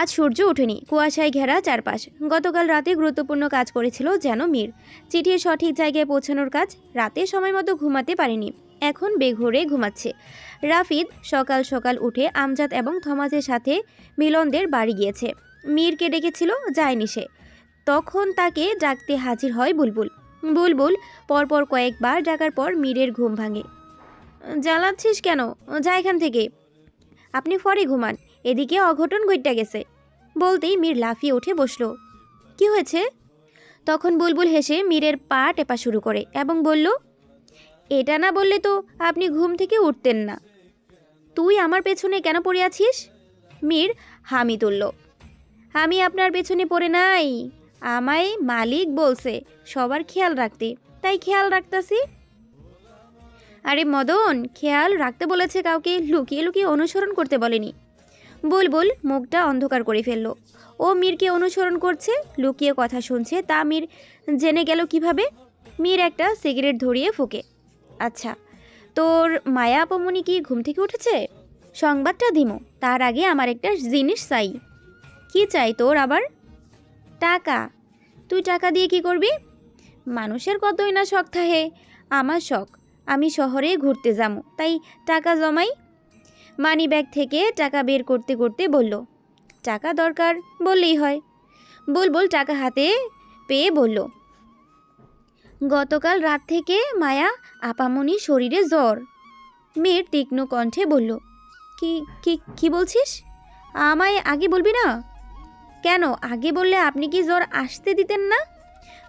আজ সূর্য ওঠেনি, কুয়াশায় ঘেরা চারপাশ। গতকাল রাতে গুরুত্বপূর্ণ কাজ করেছিল যেন মীর। চিঠির সঠিক জায়গায় পৌঁছানোর কাজ। রাতে সময় মতো ঘুমাতে পারেনি, এখন বেঘোরে ঘুমাচ্ছে। রাফিদ সকাল সকাল উঠে আমজাদ এবং থমাসের সাথে মিলনদের বাড়ি গিয়েছে। মীরকে ডেকেছিল, যায়নি সে। তখন তাকে ডাকতে হাজির হয় বুলবুল। বুলবুল পরপর কয়েকবার ডাকার পর মীরের ঘুম ভাঙে। জ্বালাচ্ছিস কেন? যা এখান থেকে। আপনি পরে ঘুমান, এদিকে অঘটন ঘটে গেছে। বলতেই মীর লাফিয়ে উঠে বসল। কি হয়েছে? তখন বুলবুল হেসে মীরের পা টেপা শুরু করে এবং বলল, এটা না বললে তো আপনি ঘুম থেকে উঠতেন না। তুই আমার পেছনে কেন পড়ে আছিস? মীর হামি তুলল। আমি আপনার পেছনে পড়ে নাই, আমায় মালিক বলছে সবার খেয়াল রাখতে, তাই খেয়াল রাখতাছি। আরে মদন, খেয়াল রাখতে বলেছে, কাউকে লুকিয়ে লুকিয়ে অনুসরণ করতে বলেনি। বুলবুল মুখটা অন্ধকার করে ফেলল। ও মীরকে অনুসরণ করছে, লুকিয়ে কথা শুনছে, তা মীর জেনে গেল কিভাবে? মীর একটা সিগারেট ধরিয়ে ফুঁকে। আচ্ছা, তোর মায়া আপামনি কি ঘুম থেকে উঠেছে? সংবাদটা দিমো, তার আগে আমার একটা জিনিস চাই। কি চাই তোর আবার? টাকা। তুই টাকা দিয়ে কি করবি? মানুষের কতই না শখ থাকে, আমার শখ আমি শহরে ঘুরতে যাবো, তাই টাকা জমাই। মানি ব্যাগ থেকে টাকা বের করতে করতে বলল, টাকা দরকার বললেই হয়। বুলবুল টাকা হাতে পেয়ে বলল, গতকাল রাত থেকে মায়া আপামনির শরীরে জ্বর। মেয়ের তীক্ষ্ণ কণ্ঠে বলল, কি কি কি বলছিস? আমায় আগে বলবি না? কেন, আগে বললে আপনি কি জ্বর আসতে দিতেন না?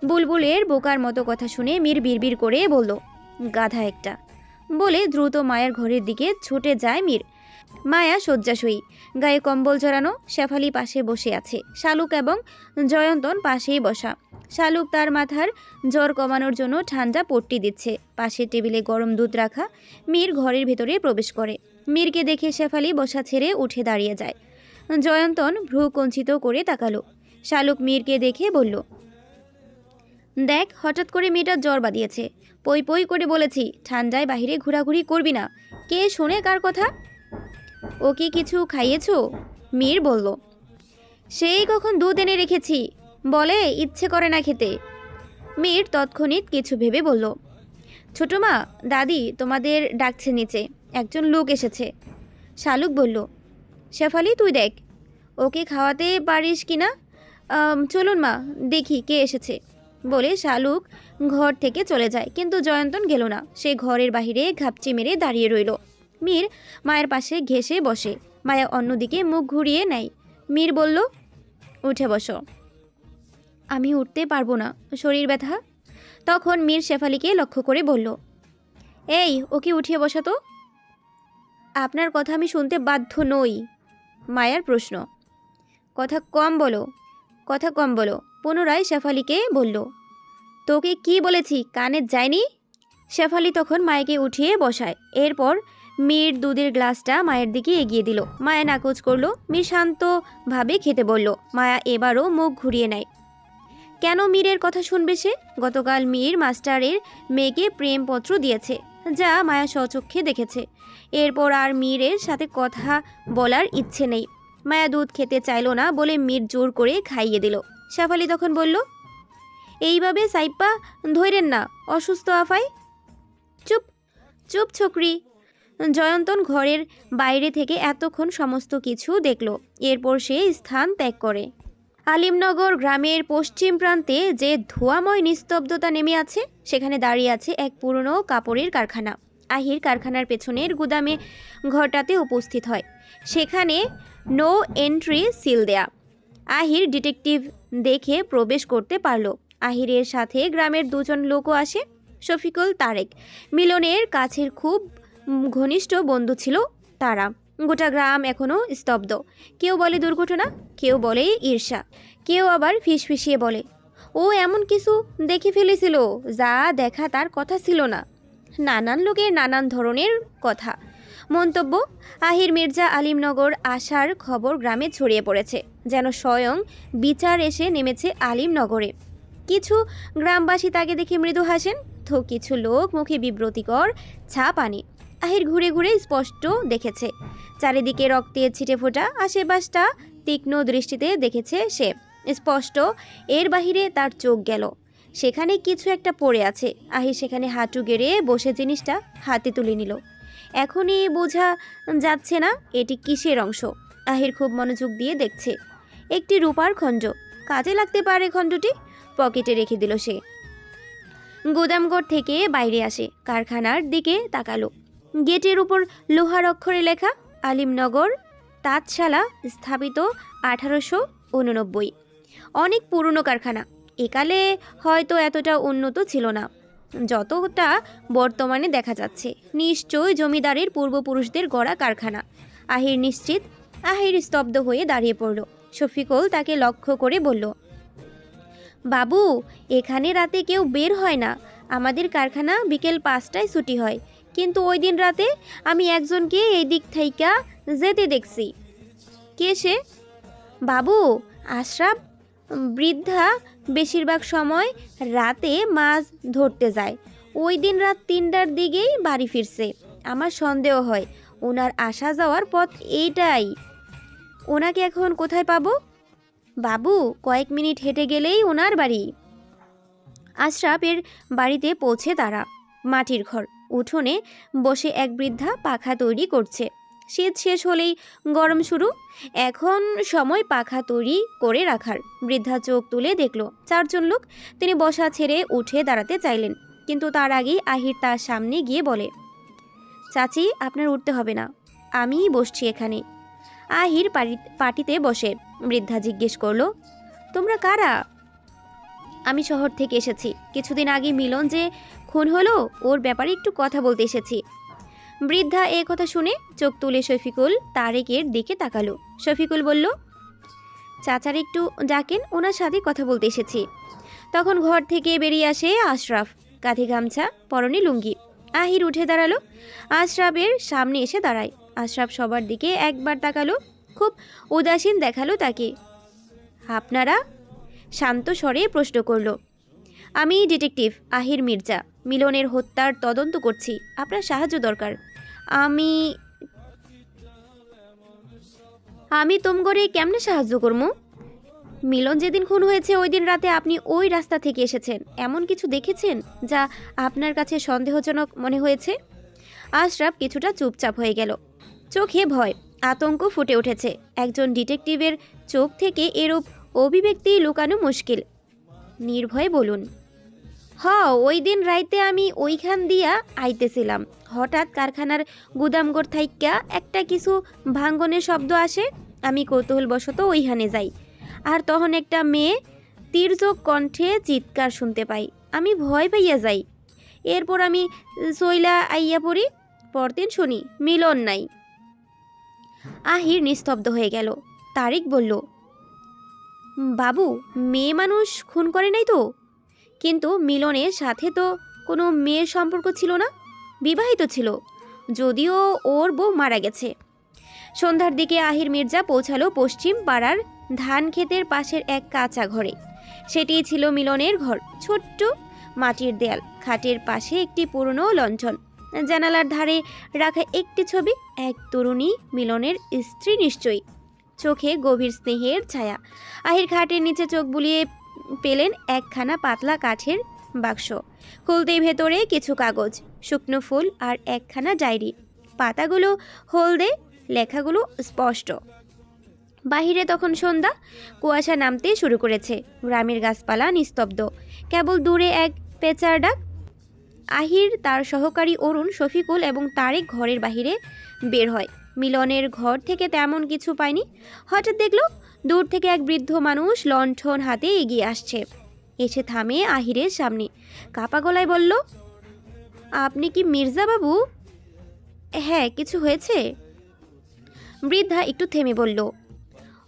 বুলবুলের বোকার মতো কথা শুনে মীর বিড়বিড় করে বলল, গাধা একটা। বলে দ্রুত মায়ের ঘরের দিকে ছুটে যায় মীর। মায়া শয্যাশয়ী, গায়ে কম্বল জড়ানো। শেফালি পাশে বসে আছে, শালুক এবং জয়ন্তন পাশেই বসা। শালুক তার মাথার জ্বর কমানোর জন্য ঠান্ডা পট্টি দিচ্ছে। পাশের টেবিলে গরম দুধ রাখা। মীর ঘরের ভেতরে প্রবেশ করে। মীরকে দেখে শেফালি বসা ছেড়ে উঠে দাঁড়িয়ে যায়। জয়ন্তন ভ্রু কঞ্চিত করে তাকালো। শালুক মীরকে দেখে বলল, দেখ, হঠাৎ করে মেয়েটার জ্বর বাঁধিয়েছে। পই পই করে বলেছি ঠান্ডায় বাহিরে ঘোরাঘুরি করবি না। কে শোনে কার কথা? ও কি কিছু খাইয়েছ? মীর বলল, সেই কখন দুধ এনে রেখেছি, বলে ইচ্ছে করে না খেতে। মীর তৎক্ষণিৎ কিছু ভেবে বলল, ছোট মা, দাদি তোমাদের ডাকছে নিচে, একজন লোক এসেছে। শালুক বলল, শেফালি তুই দেখ ওকে খাওয়াতে পারিস কিনা। চলুন মা, দেখি কে এসেছে। বলে শালুক ঘর থেকে চলে যায়, কিন্তু জয়ন্তন গেল না। সে ঘরের বাহিরে ঘাপচি মেরে দাঁড়িয়ে রইল। মীর মায়ের পাশে ঘেঁষে বসে। মায়া অন্যদিকে মুখ ঘুরিয়ে নেয়। মীর বলল, উঠে বসো। আমি উঠতে পারবো না, শরীর ব্যথা। তখন মীর শেফালিকে লক্ষ্য করে বলল, এই, ওকে উঠিয়ে বসাতো। আপনার কথা আমি শুনতে বাধ্য নই। মায়ার প্রশ্ন। কথা কম বলো, কথা কম বলো। পুনরায় শেফালিকে বলল, তোকে কি বলেছি কানে যায়নি? শেফালি তখন মায়াকে উঠিয়ে বসায়। এরপর মীর দুধের গ্লাসটা মায়ের দিকে এগিয়ে দিল। মায়া নাকচ করলো। মীর শান্তভাবে খেতে বলল। মায়া এবারও মুখ ঘুরিয়ে নেয়। কেন মীরের কথা শুনবে সে? গতকাল মীর মাস্টারের মেয়েকে প্রেমপত্র দিয়েছে, যা মায়া স্বচক্ষে দেখেছে। এরপর আর মীরের সাথে কথা বলার ইচ্ছে নেই। মায়া দুধ খেতে চাইল না বলে মীর জোর করে খাইয়ে দিল। শেফালি তখন বলল, এইভাবে সাইপা ধরেন না, অসুস্থ আফাই। চুপ চুপ ছোকরি। জয়ন্তন ঘরের বাইরে থেকে এতক্ষণ সমস্ত কিছু দেখল। এরপর সে স্থান ত্যাগ করে। আলিমনগর গ্রামের পশ্চিম প্রান্তে যে ধোঁয়াময় নিস্তব্ধতা নেমে আছে, সেখানে দাঁড়িয়ে আছে এক পুরনো কাপড়ের কারখানা। আহির কারখানার পেছনের গুদামে ঘরটাতে উপস্থিত হয়। সেখানে নো এন্ট্রি সিল দেয়া। আহির ডিটেকটিভ দেখে প্রবেশ করতে পারল। আহিরের সাথে গ্রামের দুজন লোকও আসে। শফিকুল, তারেক, মিলনের কাছের খুব ঘনিষ্ঠ বন্ধু ছিল তারা। গোটা গ্রাম এখনও স্তব্ধ। কেউ বলে দুর্ঘটনা, কেউ বলে ঈর্ষা, কেউ আবার ফিসফিসিয়ে বলে, ও এমন কিছু দেখে ফেলেছিল যা দেখা তার কথা ছিল না। নানান লোকের নানান ধরনের কথা, মন্তব্য। আহির মির্জা আলিমনগর আসার খবর গ্রামে ছড়িয়ে পড়েছে, যেন স্বয়ং বিচার এসে নেমেছে আলিমনগরে। কিছু গ্রামবাসী তাকে দেখে মৃদু হাসেন, তো কিছু লোক মুখে বিব্রতিকর ছাপ আনে। আহির ঘুরে ঘুরে স্পষ্ট দেখেছে চারিদিকে রক্তের ছিটে ফোটা। আশেপাশটা তীক্ষ্ণ দৃষ্টিতে দেখেছে সে। স্পষ্ট এর বাহিরে তার চোখ গেল। সেখানে কিছু একটা পড়ে আছে। আহির সেখানে হাঁটু গেড়ে বসে জিনিসটা হাতে তুলে নিল। এখনই বোঝা যাচ্ছে না এটি কিসের অংশ। আহির খুব মনোযোগ দিয়ে দেখছে। একটি রূপার খণ্ড, কাজে লাগতে পারে খণ্ডটি। পকেটে রেখে দিল সে। গুদামঘর থেকে বাইরে আসে, কারখানার দিকে তাকালো। গেটের উপর লোহার অক্ষরে লেখা আলিমনগর তাঁতশালা, স্থাপিত 1889। অনেক পুরনো কারখানা। একালে হয়তো এতটা উন্নত ছিল না যতটা বর্তমানে দেখা যাচ্ছে। নিশ্চয় জমিদারের পূর্বপুরুষদের গড়া কারখানা। আহির নিশ্চিত। আহির স্তব্ধ হয়ে দাঁড়িয়ে পড়ল। শফিকুল তাকে লক্ষ্য করে বলল, বাবু, এখানে রাতে কেউ বের হয় না। আমাদের কারখানা বিকেল 5টায় ছুটি হয়, কিন্তু ওই দিন রাতে আমি একজনকে এই দিক থাইকা যেতে দেখছি। কে সে? বাবু, আশরাফ। বৃদ্ধা বেশিরভাগ সময় রাতে মাছ ধরতে যায়। ওই দিন রাত 3টার দিকেই বাড়ি ফিরছে। আমার সন্দেহ হয় ওনার আসা যাওয়ার পথ এইটাই। ওনাকে এখন কোথায় পাবো? বাবু, কয়েক মিনিট হেঁটে গেলেই ওনার বাড়ি। আশরাফের বাড়িতে পৌঁছে তারা। মাটির ঘর, উঠোনে বসে এক বৃদ্ধা পাখা তৈরি করছে। শীত শেষ হলেই গরম শুরু। এখন সময় পাখা তৈরি করে রাখার। বৃদ্ধা চোখ তুলে দেখল 4জন লোক। তিনি বসা ছেড়ে উঠে দাঁড়াতে চাইলেন, কিন্তু তার আগেই আহির তার সামনে গিয়ে বলে, চাচি, আপনার উঠতে হবে না, আমিই বসছি এখানে। আহির পাটিতে বসে বৃদ্ধা জিজ্ঞেস করলো, তোমরা কারা? আমি শহর থেকে এসেছি। কিছুদিন আগে মিলন যে খুন হলো, ওর ব্যাপারে একটু কথা বলতে এসেছি। বৃদ্ধা এ কথা শুনে চোখ তুলে শফিকুল তারেকের দিকে তাকালো। শফিকুল বলল, চাচার একটু ডাকেন, ওনার সাথে কথা বলতে এসেছি। তখন ঘর থেকে বেরিয়ে আসে আশরাফ, কাঁধে গামছা, পরনে লুঙ্গি। আহির উঠে দাঁড়ালো, আশরাফের সামনে এসে দাঁড়ায়। আশরাফ সবার দিকে একবার তাকালো, খুব উদাসীন দেখালো তাকে। আপনারা? শান্ত স্বরে প্রশ্ন করল। আমি ডিটেকটিভ আহির মির্জা। মিলনের হত্যার তদন্ত করছি। আপনার সাহায্য দরকার। আমি তোমগরে কেমনে সাহায্য করবো? মিলন যেদিন খুন হয়েছে ওই দিন রাতে আপনি ওই রাস্তা থেকে এসেছেন। এমন কিছু দেখেছেন যা আপনার কাছে সন্দেহজনক মনে হয়েছে? আশরাফ কিছুটা চুপচাপ হয়ে গেল। চোখে ভয়, আতঙ্ক ফুটে উঠেছে। একজন ডিটেকটিভের চোখ থেকে এরূপ অভিব্যক্তি লুকানো মুশকিল। নির্ভয়ে বলুন, ওই দিন রাইতে আমি ওইখান দিয়া আইতেছিলাম। হঠাৎ কারখানার গুদামঘর থাইক্কা একটা কিছু ভাঙ্গনের শব্দ আসে। আমি কৌতূহলবশত ওইখানে যাই, আর তখন একটা মেয়ে তীর্যক কণ্ঠে চিৎকার শুনতে পাই। আমি ভয় পাইয়া যাই। এরপর আমি চইলা আইয়া পড়ি। পরদিন শুনি মিলন নাই। আহির নিস্তব্ধ হয়ে গেল। তারিক বলল, বাবু, মেয়ে মানুষ খুন করে নাই তো? কিন্তু মিলনের সাথে তো কোনো মেয়ের সম্পর্ক ছিল না, বিবাহিত ছিল, যদিও ওর বউ মারা গেছে। সন্ধ্যার দিকে আহির মির্জা পৌঁছালো পশ্চিম পাড়ার ধান ক্ষেতের পাশের এক কাঁচা ঘরে। সেটিই ছিল মিলনের ঘর। ছোট্ট মাটির দেয়াল, খাটের পাশে একটি পুরনো লণ্ঠন, জানালার ধারে রাখা একটি ছবি। এক তরুণী, মিলনের স্ত্রী নিশ্চয়ই। চোখে গভীর স্নেহের ছায়া। আহির খাটের নিচে চোখ বুলিয়ে পেলেন একখানা পাতলা কাঠের বাক্স। খুলতেই ভেতরে কিছু কাগজ, শুকনো ফুল আর একখানা ডায়েরি। পাতাগুলো হলদে, লেখাগুলো স্পষ্ট। বাহিরে তখন সন্ধ্যা। কুয়াশা নামতে শুরু করেছে। গ্রামের গাছপালা নিস্তব্ধ, কেবল দূরে এক পেঁচার ডাক। আহির, তার সহকারী অরুণ, শফিকুল এবং তারেক ঘরের বাহিরে বের হয়। মিলনের ঘর থেকে তেমন কিছু পায়নি। হঠাৎ দেখল দূর থেকে এক বৃদ্ধ মানুষ লণ্ঠন হাতে এগিয়ে আসছে। এসে থামে আহিরের সামনে। কাপা গলায় বলল, আপনি কি মির্জা বাবু? হ্যাঁ, কিছু হয়েছে? বৃদ্ধা একটু থেমে বলল,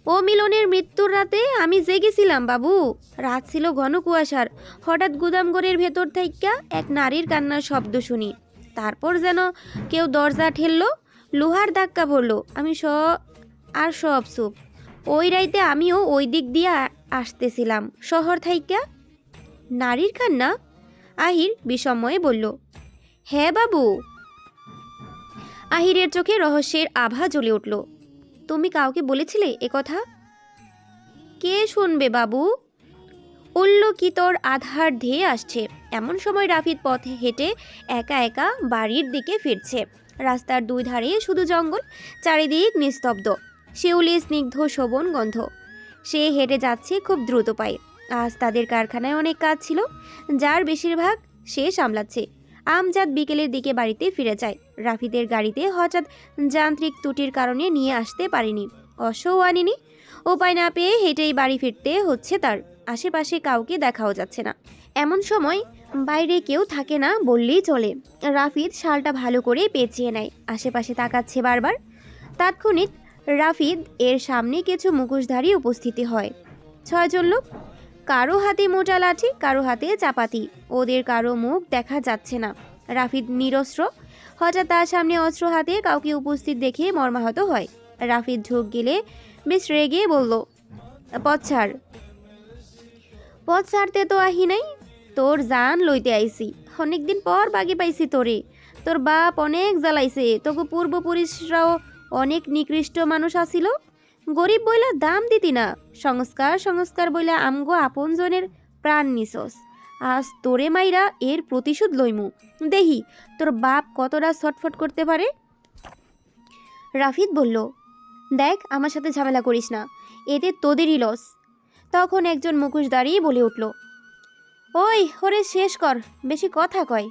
ও মিলনের মৃত্যুর রাতে আমি জেগেছিলাম বাবু। রাত ছিল ঘন কুয়াশার। হঠাৎ গুদামঘরের ভেতর থেকে এক নারীর কান্নার শব্দ শুনি। তারপর যেন কেউ দরজা ঠেললো, লোহার ধাক্কা পড়ল। আমি সব চুপ। ওই রাইতে আমিও ওই দিক দিয়ে আসতেছিলাম শহর থাইকা। নারীর কান্না? আহির বিস্ময়ে বলল, হ্যাঁ বাবু। আহিরের চোখে রহস্যের আভা জ্বলে উঠল। তুমি কাউকে বলেছিলে এ কথা? কে শুনবে বাবু? উল্লকিতর আধার ধেয়ে আসছে। এমন সময় রাফিদ পথে হেঁটে একা একা বাড়ির দিকে ফিরছে। রাস্তার দুই ধারে শুধু জঙ্গল, চারিদিক নিস্তব্ধ, শিউলি স্নিগ্ধ শোভন গন্ধ। সে হেঁটে যাচ্ছে খুব দ্রুত পায়ে। আজ তাদের কারখানায় অনেক কাজ ছিল, যার বেশিরভাগ সে সামলাচ্ছে। আমজাদ বিকেলের দিকে বাড়িতে ফিরে যায়। রাফিদের গাড়িতে হঠাৎ যান্ত্রিক ত্রুটির কারণে নিয়ে আসতে পারেনি, অশোও আনেনি। উপায় না পেয়ে হেঁটেই বাড়ি ফিরতে হচ্ছে তার। আশেপাশে কাউকে দেখাও যাচ্ছে না। এমন সময় বাইরে কেউ থাকে না বললেই চলে। রাফিদ শালটা ভালো করে পেঁচিয়ে নেয়, আশেপাশে তাকাচ্ছে বারবার। তাৎক্ষণিক রাফিদ এর সামনে কিছু মুখোশধারী উপস্থিতি হয়। 6 জন লোক, কারো হাতে মোটা লাঠি, কারো হাতে চাপাতি। ওদের কারো মুখ দেখা যাচ্ছে না। রাফিদ নিরস্ত্র। হঠাৎ তার সামনে অস্ত্র হাতে কাউকে উপস্থিত দেখে মর্মাহত হয়। রাফিদ ঝোঁক গেলে বেশ রেগে বলল, পথ ছাড়। পথ ছাড়তে তো আহি নাই, তোর জান লইতে আইছি। অনেকদিন পর বাগে পাইছি তোরে। তোর বাপ অনেক জ্বালাইছে, তোকে পূর্বপুরুষরাও অনেক নিকৃষ্ট মানুষ আসিল। গরিব বইলা দাম দিতি না, সংস্কার সংস্কার বইলা আমগো আপনজনের প্রাণ নিছস। আজ তোরে মাইরা এর প্রতিশোধ লইমু। দেহি তোর বাপ কতটা ছটফট করতে পারে। রাফিদ বলল, দেখ আমার সাথে ঝামেলা করিস না, এতে তোদেরই লস। তখন একজন মুখোশধারী বলে উঠল, ওই ওরে শেষ কর, বেশি কথা কয়।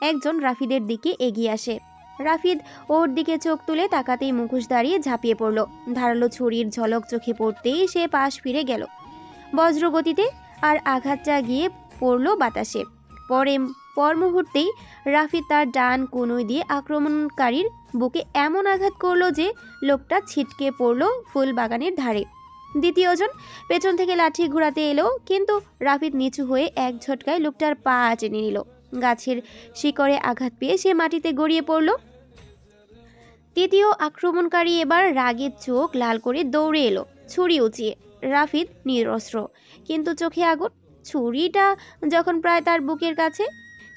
একজন রাফিদের দিকে এগিয়ে আসে। রাফিদ ওর দিকে চোখ তুলে তাকাতেই মুখোশধারী ঝাঁপিয়ে পড়ল। ধারালো ছুরির ঝলক চোখে পড়তেই সে পাশ ফিরে গেল বজ্রগতিতে, আর আঘাতটা গিয়ে পড়ল বাতাসে। পর মুহূর্তেই রাফিদ তার ডান কনুই দিয়ে আক্রমণকারীর বুকে এমন আঘাত করলো যে লোকটা ছিটকে পড়ল ফুল বাগানের ধারে। দ্বিতীয়জন পেছন থেকে লাঠি ঘোরাতে এলো, কিন্তু রাফিদ নিচু হয়ে এক ঝটকায় লোকটার পা টেনে নিল। গাছের শিকড়ে আঘাত পেয়ে সে মাটিতে গড়িয়ে পড়ল। তৃতীয় আক্রমণকারী এবার রাগের চোখ লাল করে দৌড়ে এলো, ছুরি উঁচিয়ে। রাফিদ নিরস্ত্র, কিন্তু চোখে আগুন। ছুরিটা যখন প্রায় তার বুকের কাছে,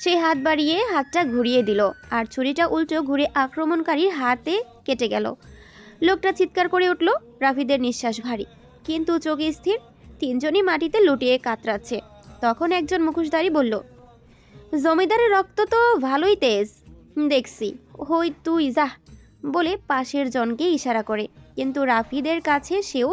সে হাত বাড়িয়ে হাতটা ঘুরিয়ে দিল, আর ছুরিটা উল্টো ঘুরে আক্রমণকারীর হাতে কেটে গেল। লোকটা চিৎকার করে উঠল। রাফিদের নিঃশ্বাস ভারী, কিন্তু চোখ স্থির। তিনজনই মাটিতে লুটিয়ে কাতরাচ্ছে। তখন একজন মুখোশধারী বলল, জমিদারের রক্ত তো ভালোই তেজ দেখছি, হই তুই যা, বলে পাশের জনকে ইশারা করে। কিন্তু রাফিদের কাছে সেও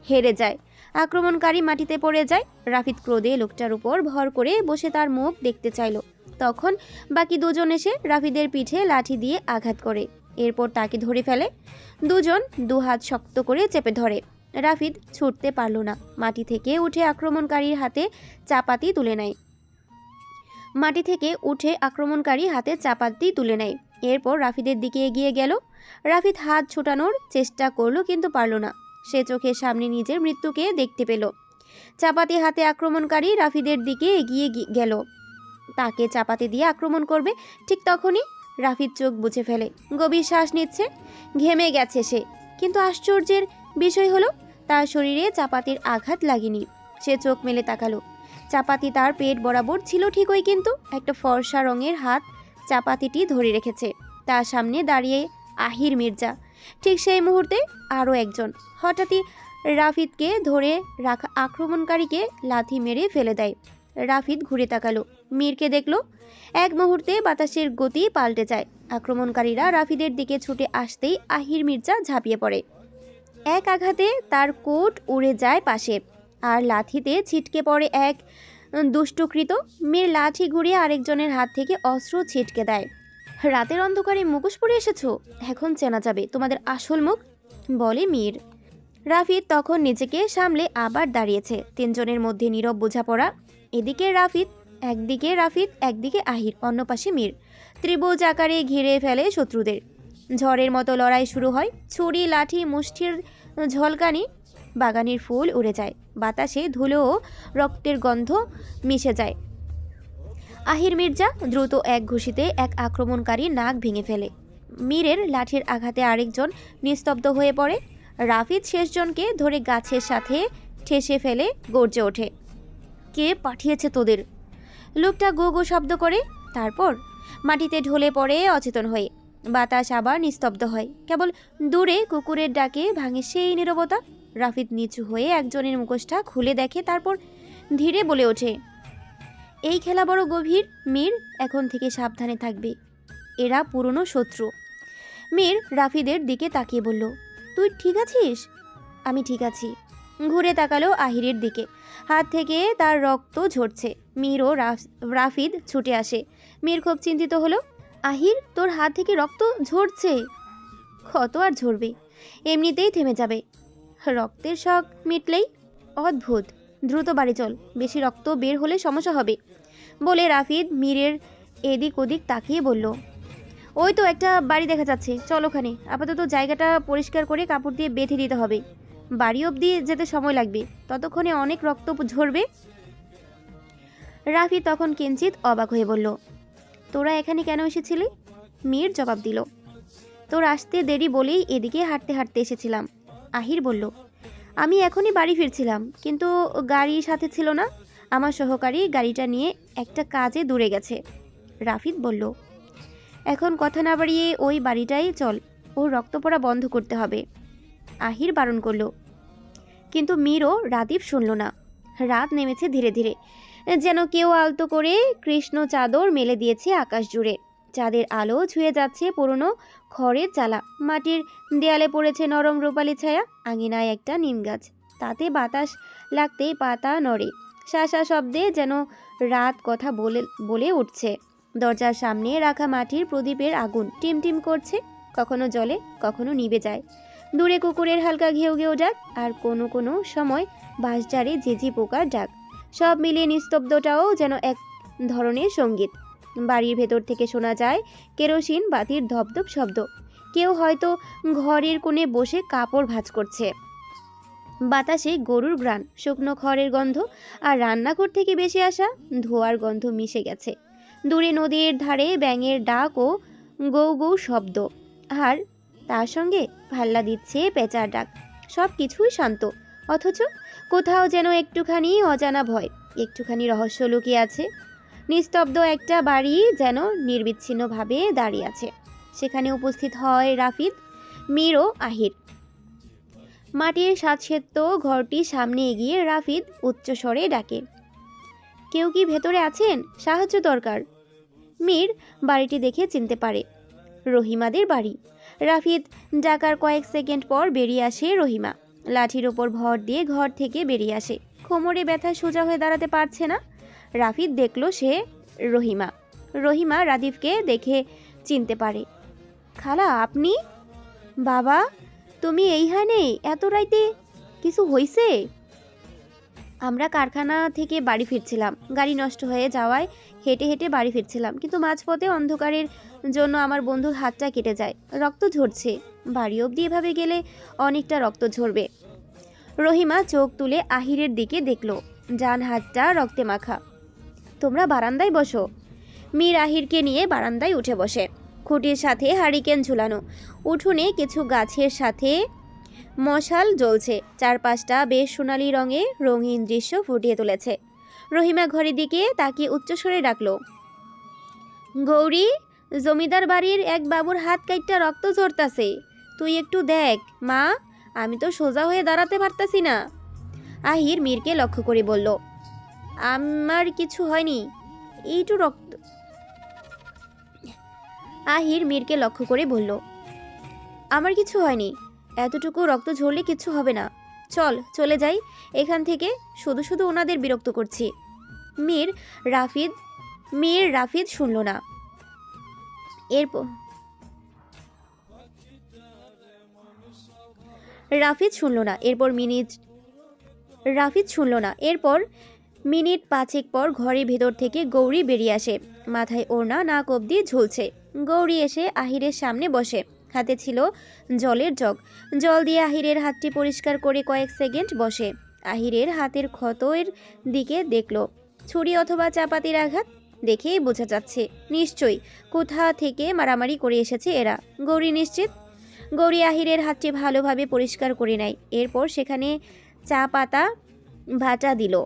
হেরে যায়। আক্রমণকারী মাটিতে পড়ে যায়। রাফিদ ক্রোধে লোকটার উপর ভর করে বসে তার মুখ দেখতে চাইল। তখন বাকি দুজন এসে রাফিদের পিঠে লাঠি দিয়ে আঘাত করে, এরপর তাকে ধরে ফেলে। দুজন দুহাত শক্ত করে চেপে ধরে। রাফিদ ছুটতে পারল না। মাটি থেকে উঠে আক্রমণকারীর হাতে চাপাতি তুলে নেয়। এরপর রাফিদের দিকে এগিয়ে গেল। রাফিদ হাত ছোটানোর চেষ্টা করলো, কিন্তু পারল না। সে চোখের সামনে নিজের মৃত্যুকে দেখতে পেল। চাপাতি হাতে আক্রমণকারী রাফিদের দিকে এগিয়ে গেল, তাকে চাপাতি দিয়ে আক্রমণ করবে। ঠিক তখনই রাফিদ চোখ বুজে ফেলে। গভীর শ্বাস নিচ্ছে, ঘেমে গেছে সে। কিন্তু আশ্চর্যের বিষয় হলো, তার শরীরে চাপাতির আঘাত লাগেনি। সে চোখ মেলে তাকালো। চাপাতি তার পেট বরাবর ছিল ঠিকই, কিন্তু একটা ফর্সা রঙের হাত চাপাতিটি ধরে রেখেছে। তার সামনে দাঁড়িয়ে আহির মির্জা। ঠিক সেই মুহূর্তে আরও একজন হঠাৎই রাফিদকে ধরে রাখা আক্রমণকারীকে লাথি মেরে ফেলে দেয়। রাফিদ ঘুরে তাকালো, মীরকে দেখলো। এক মুহূর্তে বাতাসের গতি পাল্টে যায়। আক্রমণকারীরা রাফিদের দিকে ছুটে আসতেই আহির মির্জা ঝাঁপিয়ে পড়ে। এক আঘাতে তার কোট উড়ে যায় পাশে, আর লাঠিতে ছিটকে পড়ে এক দুষ্টকৃত। মীর লাঠি ঘুরিয়ে আরেকজনের হাত থেকে অস্ত্র ছিটকে দেয়। রাতের অন্ধকারে মুখোশ পরে এসেছো, এখন চেনা যাবে তোমাদের আসল মুখ, বলে মীর। রাফিদ তখন নিজেকে সামলে আবার দাঁড়িয়েছে। তিনজনের মধ্যে নীরব বোঝাপড়া। একদিকে রাফিদ, একদিকে আহির, অন্য পাশে মীর। ত্রিভুজ আকারে ঘিরে ফেলে শত্রুদের। ঝড়ের মতো লড়াই শুরু হয়। ছুরি, লাঠি, মুষ্টির ঝলকানি, বাগানের ফুল উড়ে যায়। বাতাসে ধুলো ও রক্তের গন্ধ মিশে যায়। আহির মির্জা দ্রুত এক ঘুষিতে এক আক্রমণকারীর নাক ভেঙে ফেলে। মীরের লাঠির আঘাতে আরেকজন নিস্তব্ধ হয়ে পড়ে। রাফিদ শেষজনকে ধরে গাছের সাথে ঠেসে ফেলে গর্জে ওঠে, কে পাঠিয়েছে তোদের? লোকটা গো গো শব্দ করে, তারপর মাটিতে ঢলে পড়ে অচেতন হয়ে। বাতাস আবার নিস্তব্ধ হয়। কেবল দূরে কুকুরের ডাকে ভাঙে সেই নীরবতা। রাফিদ নিচু হয়ে একজনের মুখোশটা খুলে দেখে, তারপর ধীরে বলে ওঠে, এই খেলা বড় গভীর। মীর, এখন থেকে সাবধানে থাকবে, এরা পুরনো শত্রু। মীর রাফিদের দিকে তাকিয়ে বলল, তুই ঠিক আছিস? আমি ঠিক আছি। ঘুরে তাকালো আহিরের দিকে, হাত থেকে তার রক্ত ঝরছে। মীর ও রাফিদ ছুটে আসে। মীর খুব চিন্তিত হলো, আহির, তোর হাত থেকে রক্ত ঝরছে। কত আর ঝরবে, এমনিতেই থেমে যাবে। রক্তের শক মিটলেই? অদ্ভুত। দ্রুত বাড়ি চল, বেশি রক্ত বের হলে সমস্যা হবে, বলে রাফিদ মীরের এদিক ওদিক তাকিয়ে বলল, ওই তো একটা বাড়ি দেখা যাচ্ছে, চল ওখানে। আপাতত জায়গাটা পরিষ্কার করে কাপড় দিয়ে বেঁধে দিতে হবে, বাড়ি অবধি যেতে সময় লাগবে, ততক্ষণে অনেক রক্ত ঝরবে। রাফি তখন কিঞ্চিত অবাক হয়ে বলল, তোরা এখানে কেন এসেছিলি? মীর জবাব দিল, তোর আসতে দেরি বলেই এদিকে হাঁটতে হাঁটতে এসেছিলাম। আহির বলল, আমি এখনই বাড়ি ফিরছিলাম, কিন্তু গাড়ি সাথে ছিল না। আমার সহকারী গাড়িটা নিয়ে একটা কাজে দূরে গেছে। রাফিদ বলল, এখন কথা না বাড়িয়ে ওই বাড়িটাই চল, ওর রক্ত পড়া বন্ধ করতে হবে। আহির বারণ করল, কিন্তু মীরও রাদীপ শুনল না। রাত নেমেছে ধীরে ধীরে, যেন কেউ আলতো করে কৃষ্ণ চাদর মেলে দিয়েছে আকাশ জুড়ে। চাঁদের আলো ছুঁয়ে যাচ্ছে পুরনো খড়ের চালা, মাটির দেয়ালে পড়েছে নরম রূপালি ছায়া। আঙিনায় একটা নিম গাছ, তাতে বাতাস লাগতেই পাতা নড়ে, শাঁসা শব্দে যেন রাত কথা বলে বলে উঠছে। দরজার সামনে রাখা মাটির প্রদীপের আগুন টিমটিম করছে, কখনো জ্বলে কখনো নিভে যায়। দূরে কুকুরের হালকা ঘেউ ঘেউ ডাক, আর কোনো কোনো সময় বাঁশঝাড়ে ঝিঝি পোকার ডাক। সব মিলিয়ে নিস্তব্ধটাও যেন এক ধরনের সঙ্গীত। বাড়ির ভেতর থেকে শোনা যায় কেরোসিন বাতির ধপধপ শব্দ। কেউ হয়তো ঘরের কোণে বসে কাপড় ভাঁজ করছে। বাতাসে গরুর ঘ্রাণ, শুকনো খড়ের গন্ধ আর রান্নাঘর থেকে বেশি আসা ধোঁয়ার গন্ধ মিশে গেছে। দূরে নদীর ধারে ব্যাঙের ডাক ও গৌ গৌ শব্দ, আর তার সঙ্গে ভাল্লা দিচ্ছে পেঁচার ডাক। সব কিছুই শান্ত, অথচ কোথাও যেন একটুখানি অজানা ভয়, একটুখানি রহস্য লুকিয়ে আছে। নিস্তব্ধ একটা বাড়ি যেন নির্বিচ্ছিন্নভাবে দাঁড়িয়ে আছে। সেখানে উপস্থিত হয় রাফিদ, মীর ও আহির। মাটির সাতসেত্ত ঘরটি সামনে এগিয়ে রাফিদ উচ্চস্বরে ডাকে, কেউ কি ভেতরে আছেন? সাহায্য দরকার। মীর বাড়িটি দেখে চিনতে পারে, রহিমাদের বাড়ি। রাফিদ ডাকার কয়েক সেকেন্ড পর বেরিয়ে আসে রহিমা। লাঠির ওপর ভর দিয়ে ঘর থেকে বেরিয়ে আসে, কোমরে ব্যথায় সোজা হয়ে দাঁড়াতে পারছে না। রাফিদ দেখল সে রহিমা। রহিমা রাদীপকে দেখে চিনতে পারে। খালা, আপনি? বাবা, তুমি এইখানে এত রাইতে? কিছু হইছে? আমরা কারখানা থেকে বাড়ি ফিরছিলাম, গাড়ি নষ্ট হয়ে যাওয়ায় হেঁটে হেঁটে বাড়ি ফিরছিলাম, কিন্তু মাঝপথে অন্ধকারের জন্য আমার বন্ধুর হাতটা কেটে যায়, রক্ত ঝরছে। বাড়ি অবধি এভাবে গেলে অনেকটা রক্ত ঝরবে। রহিমা চোখ তুলে আহিরের দিকে দেখল, ডান হাতটা রক্তে মাখা। তোমরা বারান্দায় বসো। মীর আহিরকে নিয়ে বারান্দায় উঠে বসে। খুঁটির সাথে হারিকেন ঝুলানো, উঠোনে কিছু গাছের সাথে মশাল জ্বলছে, চারপাশটা বেশ সোনালি রঙে রঙিন দৃশ্য ফুটিয়ে তুলেছে। রহিমা ঘরের দিকে তাকিয়ে উচ্চস্বরে ডাকল, গৌরী, জমিদার বাড়ির এক বাবুর হাত কাইটটা রক্ত ঝরতাছে, তুই একটু দেখ। মা, আমি তো সোজা হয়ে দাঁড়াতে পারতাছি না। আহির মীরকে লক্ষ্য করে বলল, আমার কিছু হয়নি, এইটু রক্ত। আহির মীরকে লক্ষ্য করে বলল, আমার কিছু হয়নি, এতটুকু রক্ত ঝরলে কিছু হবে না, চল চলে যাই এখান থেকে, শুধু শুধু ওনাদের বিরক্ত করছি। মীর রাফিদ শুনল না। এরপর রাফিদ শুনল না। এরপর মিনিট পাঁচেক পর ঘরের ভেতর থেকে গৌরী বেরিয়ে আসে, মাথায় ওড়না নাক অবধি ঝুলছে। গৌরী এসে আহিরের সামনে বসে, হাতে ছিল জলের জগ। জল দিয়ে আহিরের হাতটি পরিষ্কার করে কয়েক সেকেন্ড বসে। আহিরের হাতের ক্ষতের দিকে দেখল, ছুরি অথবা চাপাতির আঘাত, দেখেই বোঝা যাচ্ছে নিশ্চয়ই কোথা থেকে মারামারি করে এসেছে এরা। গৌরী নিশ্চিত। গৌরী আহিরের হাতটি ভালোভাবে পরিষ্কার করে নেয়, এরপর সেখানে চা পাতা বাটা দিল।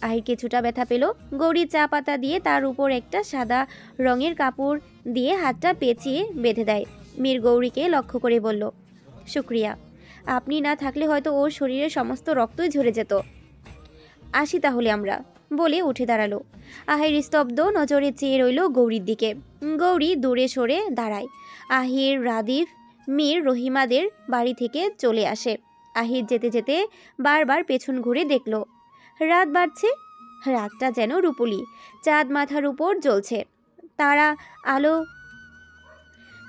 আহির কিছুটা ব্যথা পেল। গৌরী চা পাতা দিয়ে তার উপর একটা সাদা রঙের কাপড় দিয়ে হাতটা পেঁচিয়ে বেঁধে দেয়। মীর গৌরীকে লক্ষ্য করে বলল, শুক্রিয়া। আপনি না থাকলে হয়তো ওর শরীরের সমস্ত রক্তই ঝরে যেত। আসি তাহলে আমরা, বলে উঠে দাঁড়ালো। আহির স্তব্ধ নজরে চেয়ে রইল গৌরীর দিকে। গৌরী দূরে সরে দাঁড়ায়। আহির, রাদিফ, মীর রহিমাদের বাড়ি থেকে চলে আসে। আহির যেতে যেতে বারবার পেছন ঘুরে দেখল। রাত বাড়ছে, রাতটা যেন রূপলি, চাঁদ মাথার উপর জ্বলছে। তারা আলো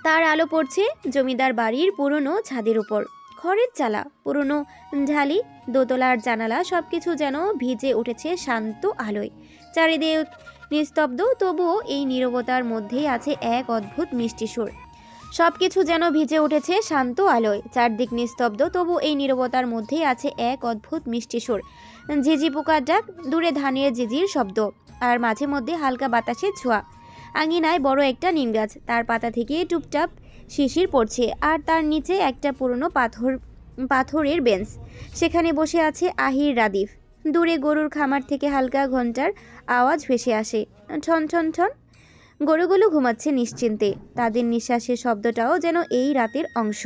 তার আলো পড়ছে জমিদার বাড়ির পুরনো ছাদের উপর। খড়ের চালা, পুরনো ঢালি, দোতলার জানালা সবকিছু যেন ভিজে উঠেছে শান্ত আলোয়। চারিদিক নিস্তব্ধ, তবুও এই নীরবতার মধ্যেই আছে এক অদ্ভুত মিষ্টি সুর। সবকিছু যেন ভিজে উঠেছে শান্ত আলোয়। চারদিক নিস্তব্ধ, তবু এই নীরবতার মধ্যেই আছে এক অদ্ভুত মিষ্টি সুর। ঝিঝি পোকার ডাক, দূরে ধানের ঝিঝির শব্দ, আর মাঝে মধ্যে হালকা বাতাসের ছোঁয়া। আঙিনায় বড় একটা নিম গাছ, তার পাতা থেকে টুপটাপ শিশির পড়ছে, আর তার নিচে একটা পুরনো পাথরের বেঞ্চ। সেখানে বসে আছে আহির, রাদিফ। দূরে গরুর খামার থেকে হালকা ঘন্টার আওয়াজ ভেসে আসে, ঠন ঠন ঠন। গরুগুলো ঘুমাচ্ছে নিশ্চিন্তে, তাদের নিঃশ্বাসের শব্দটাও যেন এই রাতের অংশ।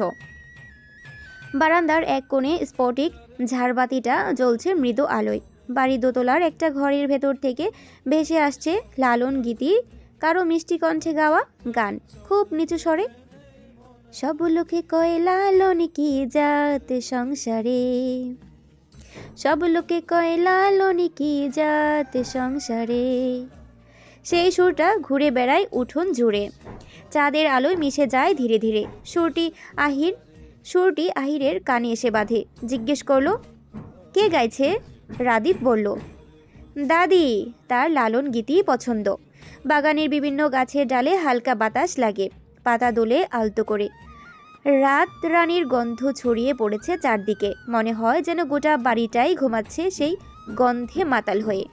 বারান্দার এক কোণে স্ফটিক ঝাড়বাতিটা জ্বলছে মৃদু আলোয়। বাড়ির দোতলার একটা ঘরের ভেতর থেকে ভেসে আসছে লালন গীতি, কারো মিষ্টি কণ্ঠে গাওয়া গান, খুব নিচু স্বরে। সব লোকে কয় লালন কি জাত সংসারে, সব লোকে কয় লালন কি জাত সংসারে। সেই সুরটা ঘুরে বেড়ায় উঠোন জুড়ে, চাঁদের আলোয় মিশে যায় ধীরে ধীরে। সুরটি আহিরের কানে এসে বাঁধে। জিজ্ঞেস করলো, কে গাইছে? রাদীপ বলল, দাদি, তার লালন গীতি পছন্দ। বাগানের বিভিন্ন গাছের ডালে হালকা বাতাস লাগে, পাতা দোলে আলতো করে। রাত রানীর গন্ধ ছড়িয়ে পড়েছে চারদিকে, মনে হয় যেন গোটা বাড়িটাই ঘুমাচ্ছে সেই গন্ধে মাতাল হয়ে।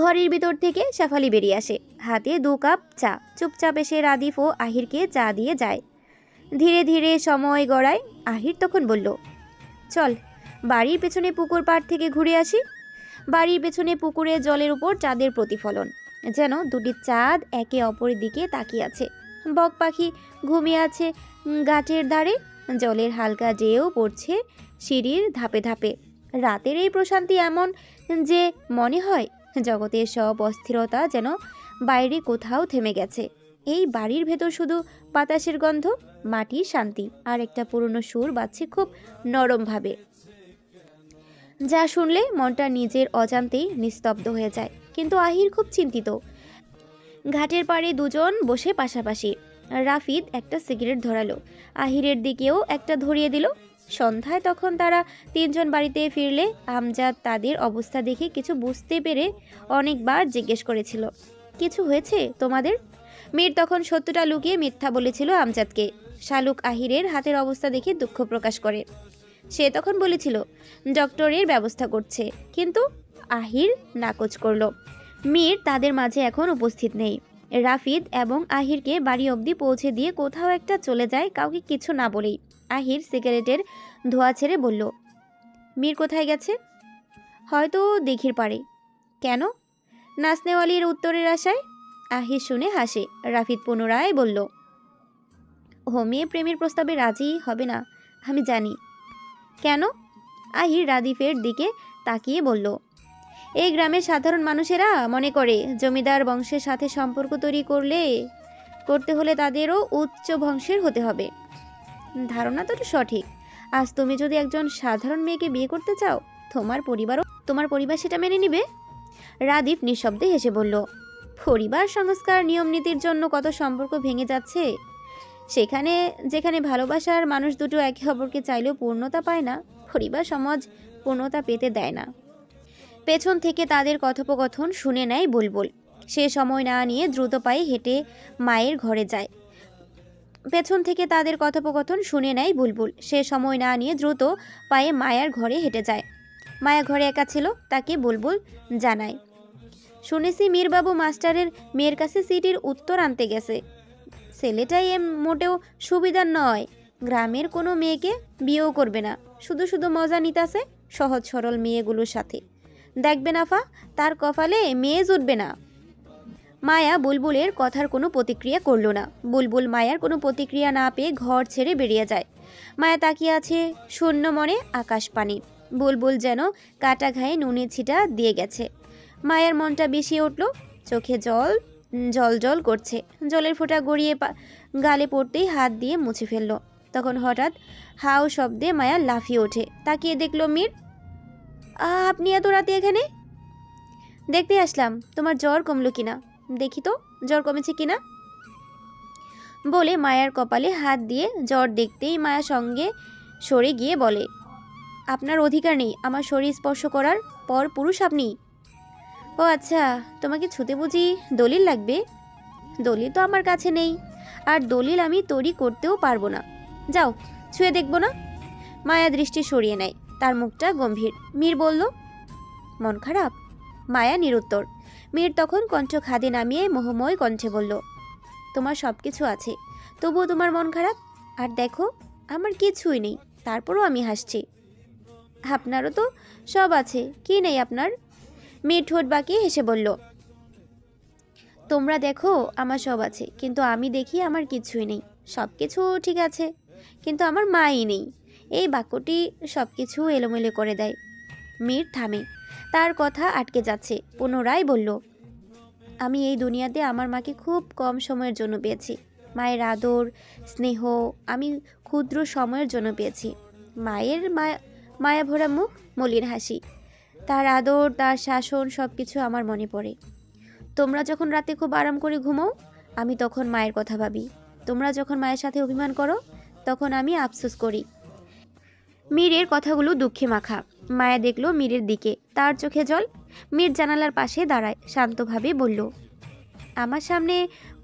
ঘরের ভিতর থেকে শেফালি বেরিয়ে আসে, হাতে 2 কাপ চা। চুপচাপ এসে রাদিফ ও আহিরকে চা দিয়ে যায়। ধীরে ধীরে সময় গড়ায়। আহির তখন বলল, চল বাড়ির পেছনে পুকুর পাড় থেকে ঘুরে আসি। বাড়ির পেছনে পুকুরে জলের উপর চাঁদের প্রতিফলন, যেন দুটি চাঁদ একে অপরের দিকে তাকিয়ে আছে। বক পাখি ঘুমিয়ে আছে গাছের ধারে, জলের হালকা ঢেউ পড়ছে সিঁড়ির ধাপে ধাপে। রাতের এই প্রশান্তি এমন যে মনে হয় জগতের সব অস্থিরতা যেন বাইরে কোথাও থেমে গেছে। এই বাড়ির ভেতর শুধু বাতাসের গন্ধ, মাটির শান্তি, আর একটা পুরনো সুর বাজছে খুব নরমভাবে, যা শুনলে মনটা নিজের অজান্তেই নিস্তব্ধ হয়ে যায়। কিন্তু আহির খুব চিন্তিত। ঘাটের পাড়ে দুজন বসে পাশাপাশি। রাফিদ একটা সিগারেট ধরালো, আহিরের দিকেও একটা ধরিয়ে দিল। সন্ধ্যায় তখন তারা 3 জন বাড়িতে ফিরলে আমজাদ তাদের অবস্থা দেখে কিছু বুঝতে পেরে অনেকবার জিজ্ঞেস করেছিল, কিছু হয়েছে তোমাদের? মীর তখন সত্যটা লুকিয়ে মিথ্যা বলেছিল আমজাদকে। শালুক আহিরের হাতের অবস্থা দেখে দুঃখ প্রকাশ করে। সে তখন বলেছিল ডক্টরের ব্যবস্থা করছে, কিন্তু আহির নাকচ করল। মীর তাদের মাঝে এখন উপস্থিত নেই। রাফিদ এবং আহিরকে বাড়ি অবধি পৌঁছে দিয়ে কোথাও একটা চলে যায়, কাউকে কিছু না বলেই। আহির সিগারেটের ধোঁয়া ছেড়ে বলল, মীর কোথায় গেছে? হয়তো দিঘির পাড়ে। কেন? নাচনেওয়ালির উত্তরের আশায়। আহির শুনে হাসে। রাফিদ পুনরায় বলল, ও মেয়ে প্রেমের প্রস্তাবে রাজি হবে না, আমি জানি। কেন? আহির রাদিফের দিকে তাকিয়ে বলল, এই গ্রামের সাধারণ মানুষেরা মনে করে জমিদার বংশের সাথে সম্পর্ক তৈরি করতে হলে তাদেরও উচ্চ বংশের হতে হবে। ধারণা তো সঠিক। আজ তুমি যদি একজন সাধারণ মেয়েকে বিয়ে করতে চাও, তোমার পরিবার সেটা মেনে নিবে? রাদিফ নিঃশব্দে হেসে বলল, পরিবার সংস্কার নিয়ম নীতির জন্য কত সম্পর্ক ভেঙে যাচ্ছে। যেখানে ভালোবাসার মানুষ দুটো একে অপরকে চাইলেও পূর্ণতা পায় না, পরিবার সমাজ পূর্ণতা পেতে দেয় না। পেছন থেকে তাদের কথোপকথন শুনে নেয় বুলবুল। সে সময় না নিয়ে দ্রুত পায়ে হেঁটে মায়ের ঘরে যায়। পেছন থেকে তাদের কথোপকথন শুনে নেয় বুলবুল। সে সময় না নিয়ে দ্রুত পায়ে মায়ার ঘরে হেঁটে যায়। মায়া ঘরে একা ছিল, তাকে বুলবুল জানায়, শুনেছি মীরবাবু মাস্টারের মেয়ের কাছে চিঠির উত্তর আনতে গেছে। ছেলেটাই মোটেও সুবিধার নয়, গ্রামের কোনো মেয়েকে বিয়েও করবে না, শুধু শুধু মজা নিতাছে সহজ সরল মেয়েগুলোর সাথে। দেখবে নাফা, তার কপালে মেয়ে জুটবে না। মায়া বুলবুলের কথার কোনো প্রতিক্রিয়া করল না। বুলবুল মায়ার কোনো প্রতিক্রিয়া না পেয়ে ঘর ছেড়ে বেরিয়ে যায়। মায়া তাকিয়ে আছে শূন্য মনে আকাশ পানি। বুলবুল যেন কাটা ঘায়ে নুনের ছিটা দিয়ে গেছে। মায়ের মনটা বিষিয়ে উঠল, চোখে জল জল জল করছে। জলের ফোঁটা গড়িয়ে গালে পড়তেই হাত দিয়ে মুছে ফেলল। তখন হঠাৎ হাউ শব্দে মায়া লাফিয়ে ওঠে, তাকিয়ে দেখল মীর। আপনি এত রাতে এখানে? দেখতে আসলাম তোমার জ্বর কমলো কিনা, দেখি তো জ্বর কমেছে কিনা বলে মায়ার কপালে হাত দিয়ে জ্বর দেখতেই মায়া সঙ্গে সরে গিয়ে বলে, আপনার অধিকার নেই আমার শরীর স্পর্শ করার, পর পুরুষ আপনি। ও আচ্ছা, তোমাকে ছুতে বুঝি দলিল লাগবে? দলিল তো আমার কাছে নেই, আর দলিল আমি তৈরি করতেও পারবো না। যাও, ছুঁয়ে দেখবো না। মায়া দৃষ্টি সরিয়ে নেয়, তার মুখটা গম্ভীর। মীর বলল, মন খারাপ? মায়া নিরুত্তর। মীর তখন কণ্ঠ খাদে নামিয়ে মোহময় কণ্ঠে বলল, তোমার সব কিছু আছে, তবুও তোমার মন খারাপ? আর দেখো আমার কিছুই নেই, তারপরও আমি হাসছি। আপনারও তো সব আছে, কি নেই আপনার? মীর ঠোঁট বাঁকিয়ে হেসে বলল, তোমরা দেখো আমার সব আছে, কিন্তু আমি দেখি আমার কিছুই নেই। সব কিছু ঠিক আছে, কিন্তু আমার মাই নেই। এই বাক্যটি সব কিছু এলোমেলো করে দেয়। মীর থামে, তার কথা আটকে যাচ্ছে। পুনরায় বলল, আমি এই দুনিয়াতে আমার মাকে খুব কম সময়ের জন্য পেয়েছি। মায়ের আদর স্নেহ আমি ক্ষুদ্র সময়ের জন্য পেয়েছি। মায়ের মায়া ভরা মুখ, মলিন হাসি, তার আদর তার শাসন সব কিছু আমার মনে পড়ে। তোমরা যখন রাতে খুব আরাম করে ঘুমাও, আমি তখন মায়ের কথা ভাবি। তোমরা যখন মায়ের সাথে অভিমান করো, তখন আমি আফসোস করি। মীরের কথাগুলো দুঃখে মাখা। মায়া দেখলো মীরের দিকে, তার চোখে জল। মীর জানালার পাশে দাঁড়ায়, শান্তভাবে বলল, আমার সামনে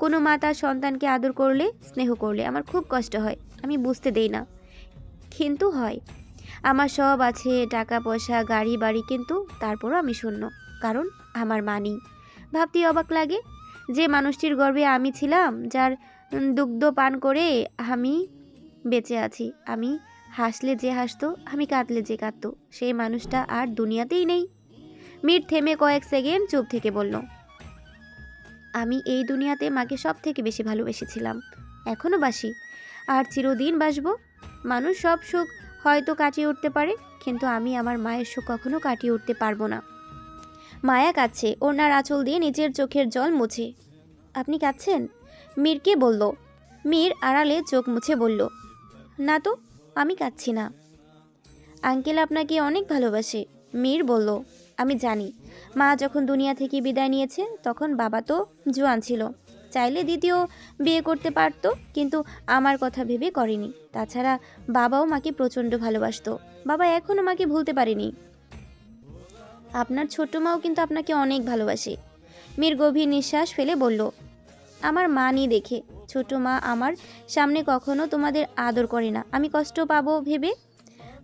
কোনো মা তার সন্তানকে আদর করলে স্নেহ করলে আমার খুব কষ্ট হয়। আমি বুঝতে দেই না, কিন্তু হয়। আমার সব আছে, টাকা পয়সা গাড়ি বাড়ি, কিন্তু তারপরও আমি শূন্য, কারণ আমার মা নেই। ভাবতেই অবাক লাগে, যে মানুষটির গর্ভে আমি ছিলাম, যার দুগ্ধ পান করে আমি বেঁচে আছি, আমি হাসলে যে হাসতো, আমি কাঁদলে যে কাঁদতো, সেই মানুষটা আর দুনিয়াতেই নেই। মীর থেমে কয়েক সেকেন্ড চুপ থেকে বলল, আমি এই দুনিয়াতে মাকে সব থেকে বেশি ভালোবেসেছিলাম, এখনও বাসি, আর চিরদিন বাসবো। মানুষ সব সুখ হয়তো কাটিয়ে উঠতে পারে, কিন্তু আমি আমার মায়ের সুখ কখনো কাটিয়ে উঠতে পারবো না। মায়া কাঁদছে, ওনার আঁচল দিয়ে নিজের চোখের জল মুছে। আপনি কাঁদছেন? মীরকে বলল। মীর আড়ালে চোখ মুছে বলল, না তো, আমি কাঁদছি না। আঙ্কেল আপনাকে অনেক ভালোবাসে। মীর বলল, আমি জানি। মা যখন দুনিয়া থেকে বিদায় নিয়েছে, তখন বাবা তো জোয়ান ছিল, চাইলে দ্বিতীয় বিয়ে করতে পারতো, কিন্তু আমার কথা ভেবে করেনি। তাছাড়া বাবাও মাকে প্রচণ্ড ভালোবাসতো, বাবা এখনও মাকে ভুলতে পারেনি। আপনার ছোট মাও কিন্তু আপনাকে অনেক ভালোবাসে। মীর গভীর নিঃশ্বাস ফেলে বলল, আমার মা নেই দেখে ছোট মা আমার সামনে কখনো তোমাদের আদর করে না, আমি কষ্ট পাবো ভেবে।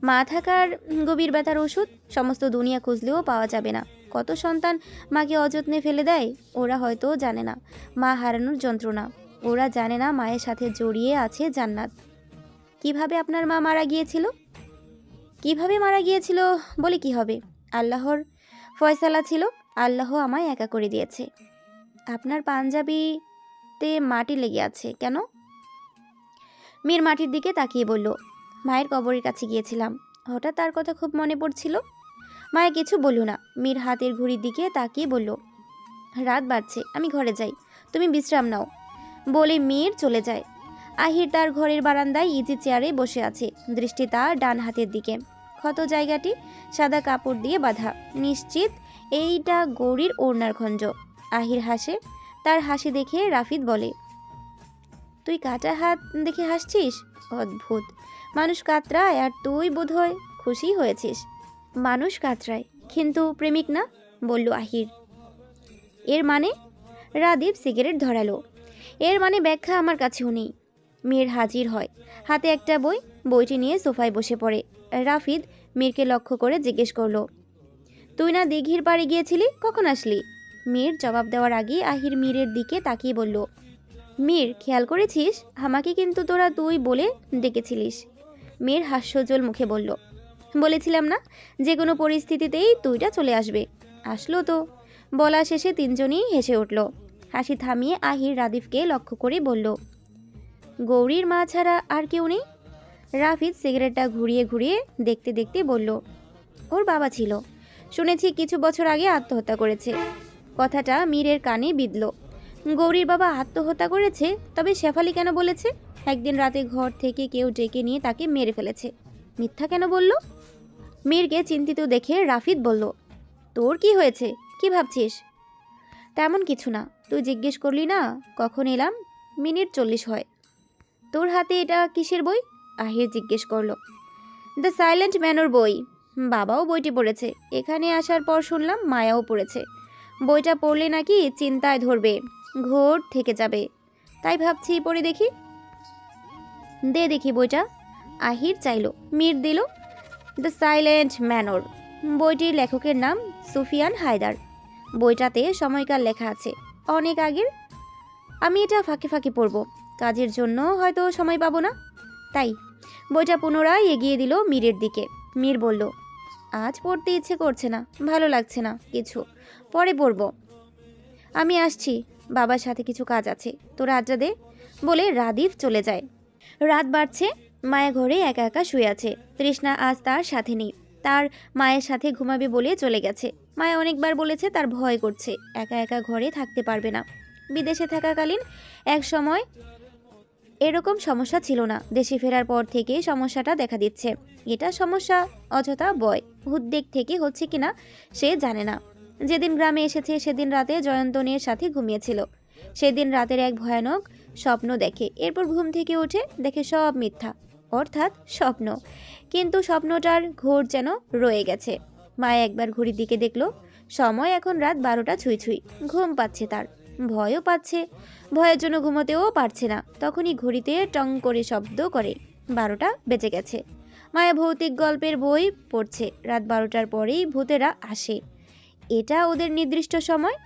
মা থাকার গভীর ব্যথার ওষুধ সমস্ত দুনিয়া খুঁজলেও পাওয়া যাবে না। কত সন্তান মাকে অযত্নে ফেলে দেয়, ওরা হয়তো জানে না মা হারানোর যন্ত্রণা, ওরা জানে না মায়ের সাথে জড়িয়ে আছে জান্নাত। কিভাবে আপনার মা মারা গিয়েছিল? কিভাবে মারা গিয়েছিল বলে কি হবে, আল্লাহর ফয়সালা ছিল, আল্লাহ আমায় একা করে দিয়েছে। আপনার পাঞ্জাবিতে মাটি লেগে আছে কেন? মীর মাটির দিকে তাকিয়ে বলল, মায়ের কবরের কাছে গিয়েছিলাম, হঠাৎ তার কথা খুব মনে পড়ছিল। মায়া কিছু বলল না। মীর হাতের ঘড়ির দিকে তাকিয়ে বলল, রাত বাড়ছে, আমি ঘরে যাই, তুমি বিশ্রাম নাও। বলে মীর চলে যায়। আহির তার ঘরের বারান্দায় ইজি চেয়ারে বসে আছে, দৃষ্টি তার ডান হাতের দিকে। ক্ষত জায়গাটি সাদা কাপড় দিয়ে বাঁধা, নিশ্চিত এইটা গৌরীর ওড়নার খঞ্জ। আহির হাসে, তার হাসি দেখে রাফিদ বলে, তুই কাটা হাত দেখে হাসছিস? অদ্ভুত, মানুষ কাতরায় আর তুই বোধহয় খুশি হয়েছিস। মানুষ কাতরায়, কিন্তু প্রেমিক না, বলল আহির। এর মানে? রাদীপ সিগারেট ধরালো। এর মানে ব্যাখ্যা আমার কাছেও নেই। মীর হাজির হয়, হাতে একটা বই। বইটি নিয়ে সোফায় বসে পড়ে। রাফিদ মীরকে লক্ষ্য করে জিজ্ঞেস করলো, তুই না দিঘির পাড়ে গিয়েছিলি, কখন আসলি? মীর জবাব দেওয়ার আগে আহির মীরের দিকে তাকিয়ে বলল, মীর, খেয়াল করেছিস আমাকে কিন্তু তোরা তুই বলে ডেকেছিলিস। মীর হাস্যজ্জ্বল মুখে বলল, বলেছিলাম না যে কোনো পরিস্থিতিতেই তুইটা চলে আসবে। আসলো তো। বলা শেষে তিনজনই হেসে উঠল। হাসি থামিয়ে আহির রাদিফকে লক্ষ্য করে বলল, গৌরীর মা ছাড়া আর কেউ নেই? রাফিদ সিগারেটটা ঘুরিয়ে ঘুরিয়ে দেখতে দেখতে বলল, ওর বাবা ছিল, শুনেছি কিছু বছর আগে আত্মহত্যা করেছে। কথাটা মীরের কানে বিঁধল। গৌরীর বাবা আত্মহত্যা করেছে? তবে শেফালি কেন বলেছে? একদিন রাতে ঘর থেকে কেউ ডেকে নিয়ে তাকে মেরে ফেলেছে। মিথ্যা কেন বলল? মীরকে চিন্তিত দেখে রাফিদ বলল, তোর কি হয়েছে? কি ভাবছিস? তেমন কিছু না। তুই জিজ্ঞেস করলি না কখন এলাম? মিনিট 40 হয়। তোর হাতে এটা কিসের বই? আহির জিজ্ঞেস করলো। দ্য সাইলেন্ট ম্যানর বই। বাবাও বইটি পড়েছে। এখানে আসার পর শুনলাম মায়াও পড়েছে। বইটা পড়লে নাকি চিন্তায় ধরবে, ঘোর থেকে যাবে। তাই ভাবছি পড়ে দেখি। দে দেখি বইটা। আহির চাইলো। মীর দিল। The silent manor. বইটির লেখকের নাম সুফিয়ান হায়দার। বইটাতে সময়কাল লেখা আছে, অনেক আগের। আমি এটা ফাঁকে ফাঁকে পড়ব, কাজের জন্য হয়তো সময় পাবো না। তাই বইটা পুনরায় এগিয়ে দিল মীরের দিকে। মীর বলল, আজ পড়তে ইচ্ছে করছে না, ভালো লাগছে না কিছু, পরে পড়ব। আমি আসছি, বাবার সাথে কিছু কাজ আছে, তোরা আড্ডা দে বলে রাদীপ চলে যায়। রাত বাড়ছে। মায়া ঘরে একা একা শুয়ে আছে। তৃষ্ণা আজ তার সাথে নেই, তার মায়ের সাথে ঘুমাবে বলে চলে গেছে। মায়া অনেকবার বলেছে তার ভয় করছে, একা একা ঘরে থাকতে পারবে না। বিদেশে থাকাকালীন এক সময় এরকম সমস্যা ছিল না, দেশে ফেরার পর থেকে সমস্যাটা দেখা দিচ্ছে। এটা সমস্যা অযথা বয়, উদ্বেগ থেকে হচ্ছে কিনা সে জানে না। যেদিন গ্রামে এসেছে সেদিন রাতে জয়ন্তনের সাথে ঘুমিয়েছিল। সেদিন রাতের এক ভয়ানক স্বপ্ন দেখে, এরপর ঘুম থেকে উঠে দেখে সব মিথ্যা, অর্থাৎ স্বপ্ন। কিন্তু স্বপ্নটার ঘোর যেন রয়ে গেছে। মায়া একবার ঘড়ির দিকে দেখল, সময় এখন রাত 12টা ছুঁই ছুঁই। ঘুম পাচ্ছে তার, ভয়ও পাচ্ছে। ভয়ের জন্য ঘুমোতেও পারছে না। তখনই ঘড়িতে টং করে শব্দ করে 12টা বেজে গেছে। মায়া ভৌতিক গল্পের বই পড়ছে। রাত 12টার পরেই ভূতেরা আসে, এটা ওদের নির্দিষ্ট সময়।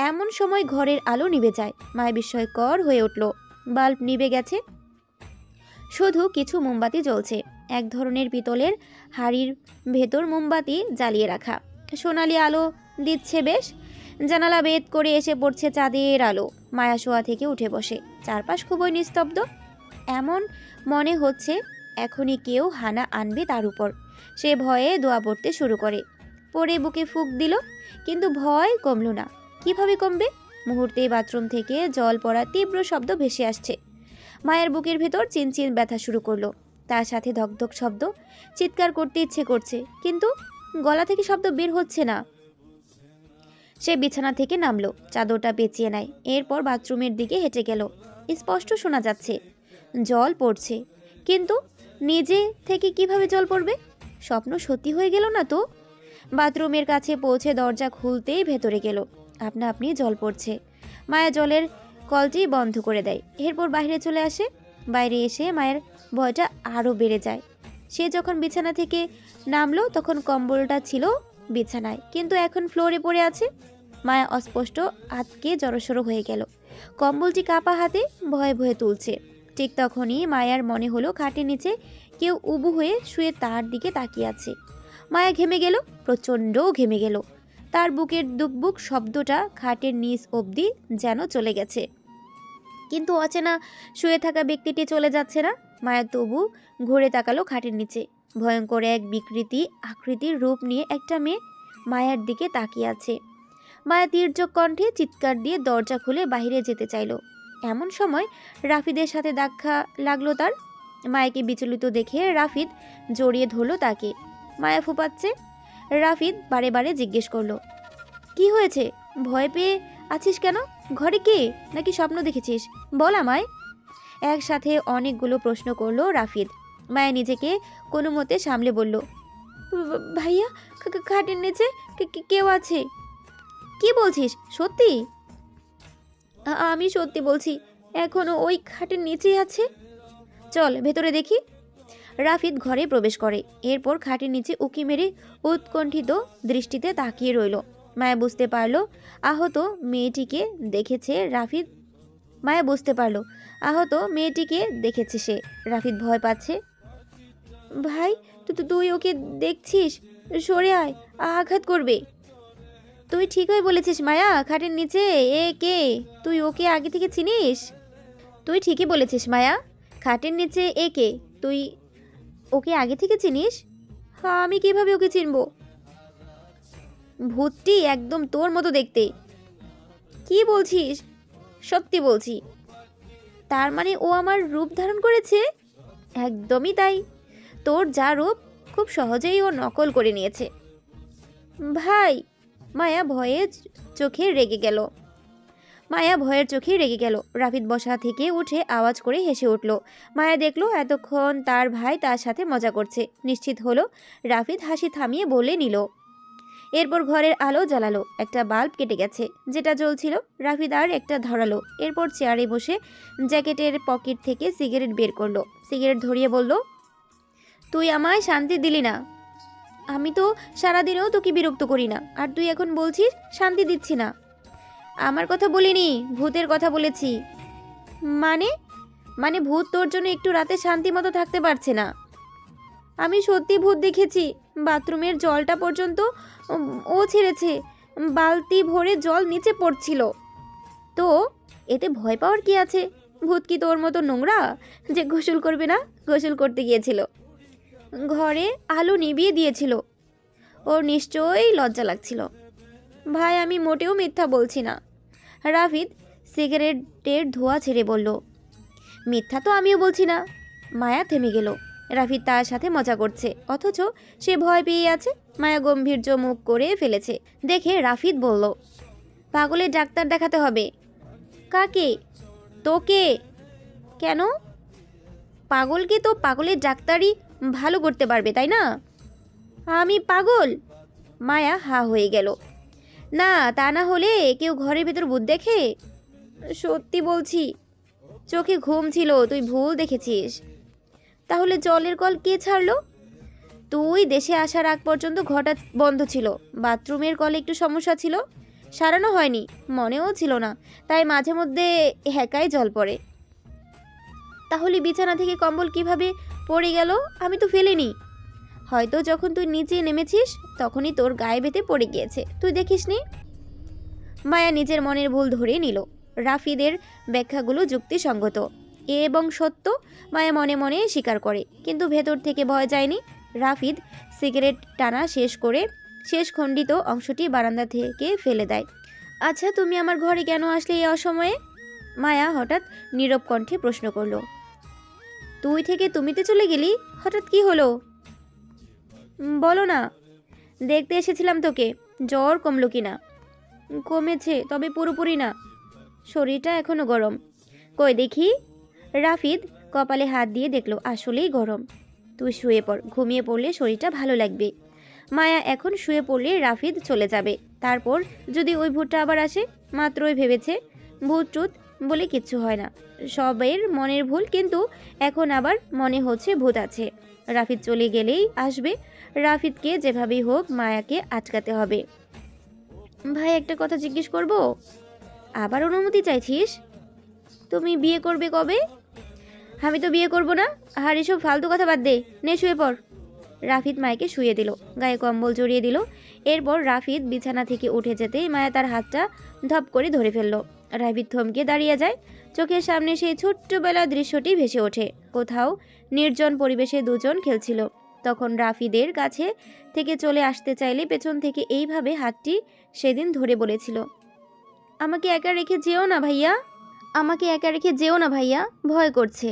এমন সময় ঘরের আলো নিভে যায়। মায়া বিস্ময়কর হয়ে উঠল। বাল্ব নিভে গেছে, শুধু কিছু মোমবাতি জ্বলছে। এক ধরনের পিতলের হাড়ির ভেতর মোমবাতি জ্বালিয়ে রাখা, সোনালি আলো দিচ্ছে বেশ। জানালা বেদ করে এসে পড়ছে চাঁদের আলো। মায়া শোয়া থেকে উঠে বসে। চারপাশ খুবই নিস্তব্ধ। এমন মনে হচ্ছে এখনই কেউ হানা আনবে তার উপর। সে ভয়ে দোয়া পড়তে শুরু করে। পরে বুকে ফুঁক দিল, কিন্তু ভয় কমল না। কিভাবে কমবে? মুহূর্তেই বাথরুম থেকে জল পড়ার তীব্র শব্দ ভেসে আসছে। মায়ের বুকের ভেতর চিনচিন ব্যথা শুরু করলো, তার সাথে ধকধক শব্দ। চিৎকার করতে ইচ্ছে করছে, কিন্তু গলা থেকে শব্দ বের হচ্ছে না। সে বিছানা থেকে নামলো, চাদরটা পেঁচিয়ে নেয়। এরপর বাথরুমের দিকে হেঁটে গেল। স্পষ্ট শোনা যাচ্ছে জল পড়ছে, কিন্তু নিজে থেকে কিভাবে জল পড়বে? স্বপ্ন সত্যি হয়ে গেল না তো? বাথরুমের কাছে পৌঁছে দরজা খুলতেই ভেতরে গেল। আপনা আপনি জল পড়ছে। মায়া জলের কলটি বন্ধ করে দেয়। এরপর বাইরে চলে আসে। বাইরে এসে মায়ের ভয়টা আরও বেড়ে যায়। সে যখন বিছানা থেকে নামলো তখন কম্বলটা ছিল বিছানায়, কিন্তু এখন ফ্লোরে পড়ে আছে। মায়া অস্পষ্ট আতকে জড়সড় হয়ে গেল। কম্বলটি কাপা হাতে ভয়ে ভয়ে তুলছে। ঠিক তখনই মায়ার মনে হলো খাটের নিচে কেউ উবু হয়ে শুয়ে তার দিকে তাকিয়ে আছে। মায়া ঘেমে গেল, প্রচণ্ড ঘেমে গেল। তার বুকের দুকবুক শব্দটা খাটের নিচ অবধি যেন চলে গেছে, কিন্তু অচেনা শুয়ে থাকা ব্যক্তিটি চলে যাচ্ছে না। মায়া তবু ঘুরে তাকালো খাটের নিচে। ভয়ঙ্কর এক বিকৃতি আকৃতির রূপ নিয়ে একটা মেয়ে মায়ার দিকে তাকিয়ে আছে। মায়া তীর্যক কণ্ঠে চিৎকার দিয়ে দরজা খুলে বাইরে যেতে চাইল। এমন সময় রাফিদের সাথে দেখা লাগলো তার। মায়াকে বিচলিত দেখে রাফিদ জড়িয়ে ধরলো তাকে। মায়া ফুপাচ্ছে। রাফিদ বারে বারে জিজ্ঞেস করলো, কি হয়েছে? ভয় পেয়ে আছিস কেন? ঘরে কে? নাকি স্বপ্ন দেখেছিস? বল আমায়। একসাথে অনেকগুলো প্রশ্ন করলো রাফিদ। মায়া নিজেকে কোনো মতে সামলে বলল, ভাইয়া, খাটের নিচে কেউ আছে। কি বলছিস? সত্যি? আমি সত্যি বলছি, এখনো ওই খাটের নিচেই আছে। চল ভেতরে দেখি। রাফিদ ঘরে প্রবেশ করে। এরপর খাটের নিচে উকি মেরে উৎকণ্ঠিত দৃষ্টিতে তাকিয়ে রইল। মায়া বুঝতে পারল আহত মেয়েটিকে দেখেছে রাফিদ। মায়া বুঝতে পারল আহত মেয়েটিকে দেখেছে সে। রাফিদ ভয় পাচ্ছে। ভাই, তুই ওকে দেখছিস? সরে আয়, আঘাত করবে। তুই ঠিকই বলেছিস মায়া, খাটের নিচে এ কে? তুই ওকে আগে থেকে চিনিস? তুই ঠিকই বলেছিস মায়া, খাটের নিচে এ কে? তুই ওকে আগে থেকে চিনিস? হ্যাঁ, আমি কিভাবে ওকে চিনব? ভূতটি একদম তোর মতো দেখতে। কি বলছিস? সত্যি বলছি। তার মানে ও আমার রূপ ধারণ করেছে? একদমই তাই। তোর যা রূপ খুব সহজেই ও নকল করে নিয়েছে। ভাই, মায়া ভয়ে চোখে রেগে গেল। মায়া ভয়ের চোখে রেগে গেল। রাফিদ বসা থেকে উঠে আওয়াজ করে হেসে উঠল। মায়া দেখলো এতক্ষণ তার ভাই তার সাথে মজা করছে। নিশ্চিত হলো রাফিদ হাসি থামিয়ে বলে নিল। এরপর ঘরের আলো জ্বালালো। একটা বাল্ব কেটে গেছে, যেটা জ্বলছিল। রাফিদ আর একটা ধরালো। এরপর চেয়ারে বসে জ্যাকেটের পকেট থেকে সিগারেট বের করলো। সিগারেট ধরিয়ে বলল, তুই আমায় শান্তি দিলি না। আমি তো সারাদিনেও তোকে বিরক্ত করি না, আর তুই এখন বলছিস শান্তি দিচ্ছি না। আমার কথা বলিনি, ভূতের কথা বলেছি। মানে? মানে ভূত তোর জন্য একটু রাতে শান্তি মতো থাকতে পারছে না। আমি সত্যি ভূত দেখেছি। বাথরুমের জলটা পর্যন্ত ও ছেড়েছে। বালতি ভরে জল নিচে পড়ছিল। তো এতে ভয় পাওয়ার কি আছে? ভূত কি তোর মতো নোংরা যে গোসল করবে না? গোসল করতে গিয়েছিল, ঘরে আলো নিভিয়ে দিয়েছিল। ওর নিশ্চয়ই লজ্জা লাগছিল। ভাই, আমি মোটেও মিথ্যা বলছি না। রাফিদ সিগারেটের ধোঁয়া ছেড়ে বলল। মিথ্যা তো আমিও বলছি না। মায়া থেমে গেল। রাফিদ তার সাথে মজা করছে, অথচ সে ভয় পেয়ে আছে। মায়া গম্ভীর্য মুখ করে ফেলেছে দেখে রাফিদ বলল, পাগলের ডাক্তার দেখাতে হবে। কাকে? তোকে। কেন? পাগলকে তো পাগলের ডাক্তারই ভালো করতে পারবে, তাই না? আমি পাগল? মায়া হা হয়ে গেল। না, তা না হলে কেউ ঘরের ভেতর ভূত দেখে? সত্যি বলছি, চোখে ঘুম ছিল, তুই ভুল দেখেছিস। তাহলে জলের কল কে ছাড়লো? তুই দেশে আসার আগ পর্যন্ত ঘটা বন্ধ ছিল। বাথরুমের কলে একটু সমস্যা ছিল, সারানো হয়নি, মনেও ছিল না, তাই মাঝে মধ্যে একাই জল পড়ে। তাহলে বিছানা থেকে কম্বল কিভাবে পড়ে গেল? আমি তো ফেলিনি। হয়তো যখন তুই নিচে নেমেছিস তখনই তোর গায়ে বেঁধে পড়ে গিয়েছে, তুই দেখিসনি। মায়া নিজের মনের ভুল ধরে নিল। রাফিদের ব্যাখ্যাগুলো যুক্তিসঙ্গত এবং সত্য। মায়া মনে মনে স্বীকার করে, কিন্তু ভেতর থেকে ভয় যায়নি। রাফিদ সিগারেট টানা শেষ করে শেষ খণ্ডিত অংশটি বারান্দা থেকে ফেলে দেয়। আচ্ছা, তুমি আমার ঘরে কেন আসলে এই অসময়ে? মায়া হঠাৎ নীরব কণ্ঠে প্রশ্ন করল। তুই থেকে তুমিতে চলে গেলি, হঠাৎ কি হলো? বলো না। দেখতে এসেছিলাম তোকে, জ্বর কমলো কিনা। কমেছে, তবে পুরোপুরি না, শরীরটা এখনো গরম। কই দেখি। রাফিদ কপালে হাত দিয়ে দেখলো আসলেই গরম। তুই শুয়ে পড়, ঘুমিয়ে পড়লে শরীরটা ভালো লাগবে। মায়া এখন শুয়ে পড়লে রাফিদ চলে যাবে। তারপর যদি ওই ভূতটা আবার আসে। মাত্রই ভেবেছে ভূত টুত বলে কিচ্ছু হয় না, সবের মনের ভুল, কিন্তু এখন আবার মনে হচ্ছে ভূত আছে। রাফিদ চলে গেলেই আসবে। রাফিদকে যেভাবেই হোক মায়াকে আটকাতে হবে। ভাই, একটা কথা জিজ্ঞেস করব? আবার অনুমতি চাইছিস? তুমি বিয়ে করবে কবে? আমি তো বিয়ে করব না। আর এসব ফালতু কথা বাদ দে, নে শুয়ে পড়। রাফিদ মায়াকে শুয়ে দিল, গায়ে কম্বল জড়িয়ে দিল। এরপর রাফিদ বিছানা থেকে উঠে যেতেই মায়া তার হাতটা ধপ করে ধরে ফেলল। রাফিদ থমকে দাঁড়িয়ে যায়। চোখের সামনে সেই ছোট্টবেলার দৃশ্যটি ভেসে ওঠে। কোথাও নির্জন পরিবেশে দুজন খেলছিল। তখন রাফিদের কাছে থেকে চলে আসতে চাইলে পেছন থেকে এইভাবে হাতটি সেদিন ধরে বলেছিল, আমাকে একা রেখে যেও না ভাইয়া, আমাকে একা রেখে যেও না ভাইয়া, ভয় করছে।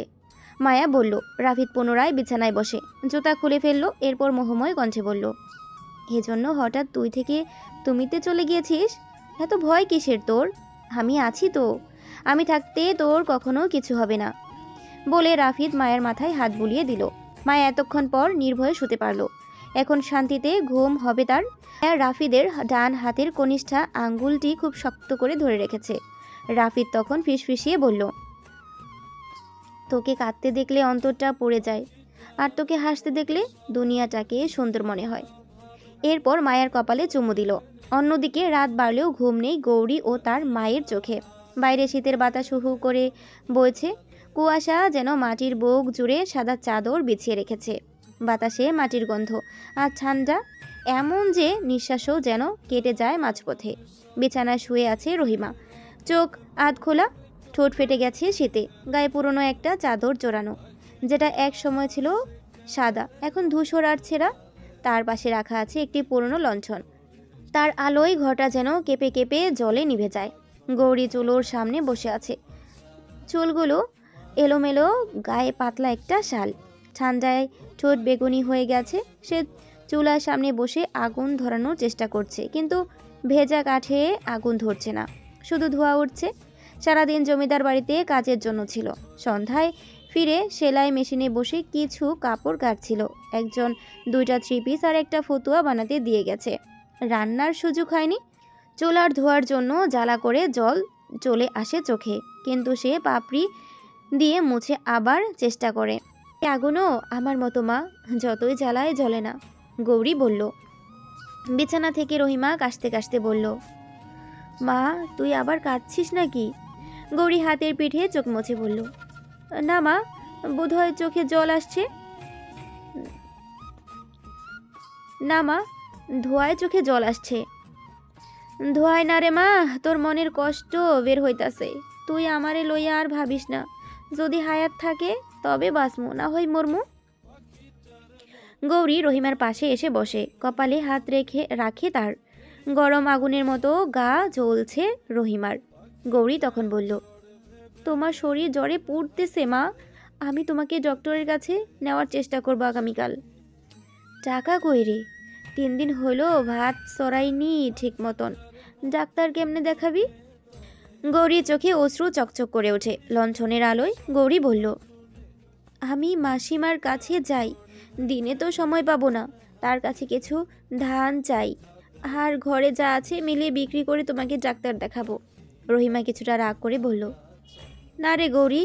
মায়া বলল। রাফিদ পুনরায় বিছানায় বসে জুতা খুলে ফেলল। এরপর মোহময় কণ্ঠে বলল, এজন্য হঠাৎ তুই থেকে তুমিতে চলে গিয়েছিস? এত ভয় কিসের তোর? আমি আছি তো, আমি থাকতে তোর কখনো কিছু হবে না। বলে রাফিদ মায়ের মাথায় হাত বুলিয়ে দিল। মায়া এতক্ষণ পর নির্ভয়ে শুতে পারল। এখন শান্তিতে ঘুম হবে তার। রাফিদের ডান হাতের কনিষ্ঠা আঙ্গুলটি খুব শক্ত করে ধরে রেখেছে। রাফিদ তখন ফিসফিসিয়ে বলল, তোকে কাঁদতে দেখলে অন্তরটা পড়ে যায়, আর তোকে হাসতে দেখলে দুনিয়াটাকে সুন্দর মনে হয়। এরপর মায়ের কপালে চুমু দিল। অন্যদিকে রাত বাড়লেও ঘুম নেই গৌরী ও তার মায়ের চোখে। বাইরে শীতের বাতাস হু হু করে বইছে। কুয়াশা যেন মাটির বুক জুড়ে সাদা চাদর বিছিয়ে রেখেছে। বাতাসে মাটির গন্ধ আর ঠান্ডা এমন যে নিঃশ্বাসও যেন কেটে যায় মাঝপথে। বিছানায় শুয়ে আছে রহিমা, চোখ আধ খোলা, ঠোঁট ফেটে গেছে শীতে। গায়ে পুরনো একটা চাদর জোড়ানো, যেটা এক সময় ছিল সাদা, এখন ধূসর আর ছেঁড়া। তার পাশে রাখা আছে একটি পুরনো লণ্ঠন। তার আলোয় ঘরটা যেন কেঁপে কেঁপে জলে নিভে যায়। গৌরী চুলোর সামনে বসে আছে, চুলগুলো এলোমেলো, গায়ে পাতলা একটা শাল, ঠান্ডায় ঠোঁট বেগুনি হয়ে গেছে। সে চুলার সামনে বসে আগুন ধরানোর চেষ্টা করছে, কিন্তু ভেজা কাঠে আগুন ধরছে না, শুধু ধোঁয়া উঠছে। সারাদিন জমিদার বাড়িতে কাজের জন্য ছিল। সন্ধ্যায় ফিরে সেলাই মেশিনে বসে কিছু কাপড় কাটছিল। একজন 2টা 3 পিস আর একটা ফতুয়া বানাতে দিয়ে গেছে। রান্নার সুযোগ হয়নি। চুলার ধোয়ার জন্য জ্বালা করে জল চলে আসে চোখে, কিন্তু সে পাপড়ি দিয়ে মুছে আবার চেষ্টা করে। আগুনও আমার মতো মা, যতই জ্বালায় জ্বলে না, গৌরী বলল। বিছানা থেকে রহিমা কাশতে কাশতে বলল, মা তুই আবার কাঁদছিস নাকি? গৌরী হাতের পিঠে চোখ মুছে বলল, না মা, বোধহয় চোখে জল আসছে। না মা, ধোঁয়ায় চোখে জল আসছে। ধোঁয়ায় না রে মা, তোর মনের কষ্ট বের হইতাছে। তুই আমারে লইয়া আর ভাবিস না। যদি হায়াত থাকে তবে বাঁচমু, না হয় মরমু। গৌরী রহিমার পাশে এসে বসে, কপালে হাত রাখে তার। গরম আগুনের মতো গা জ্বলছে রহিমার। গৌরী তখন বলল, তোমার শরীর জ্বরে পুড়তেছে মা, আমি তোমাকে ডক্টরের কাছে নেওয়ার চেষ্টা করবো আগামীকাল। টাকা কই রে? 3 দিন হলো ভাত সরাইনি ঠিক মতন, ডাক্তার কেমনে দেখাবি? গৌরীর চোখে অশ্রু চকচক করে ওঠে। লণ্ঠনের আলোয় গৌরী বলল, আমি মাসিমার কাছে যাই, দিনে তো সময় পাবো না। তার কাছে কিছু ধান চাই, আর ঘরে যা আছে মিলিয়ে বিক্রি করে তোমাকে ডাক্তার দেখাবো। রহিমা কিছুটা রাগ করে বলল, না রে গৌরী,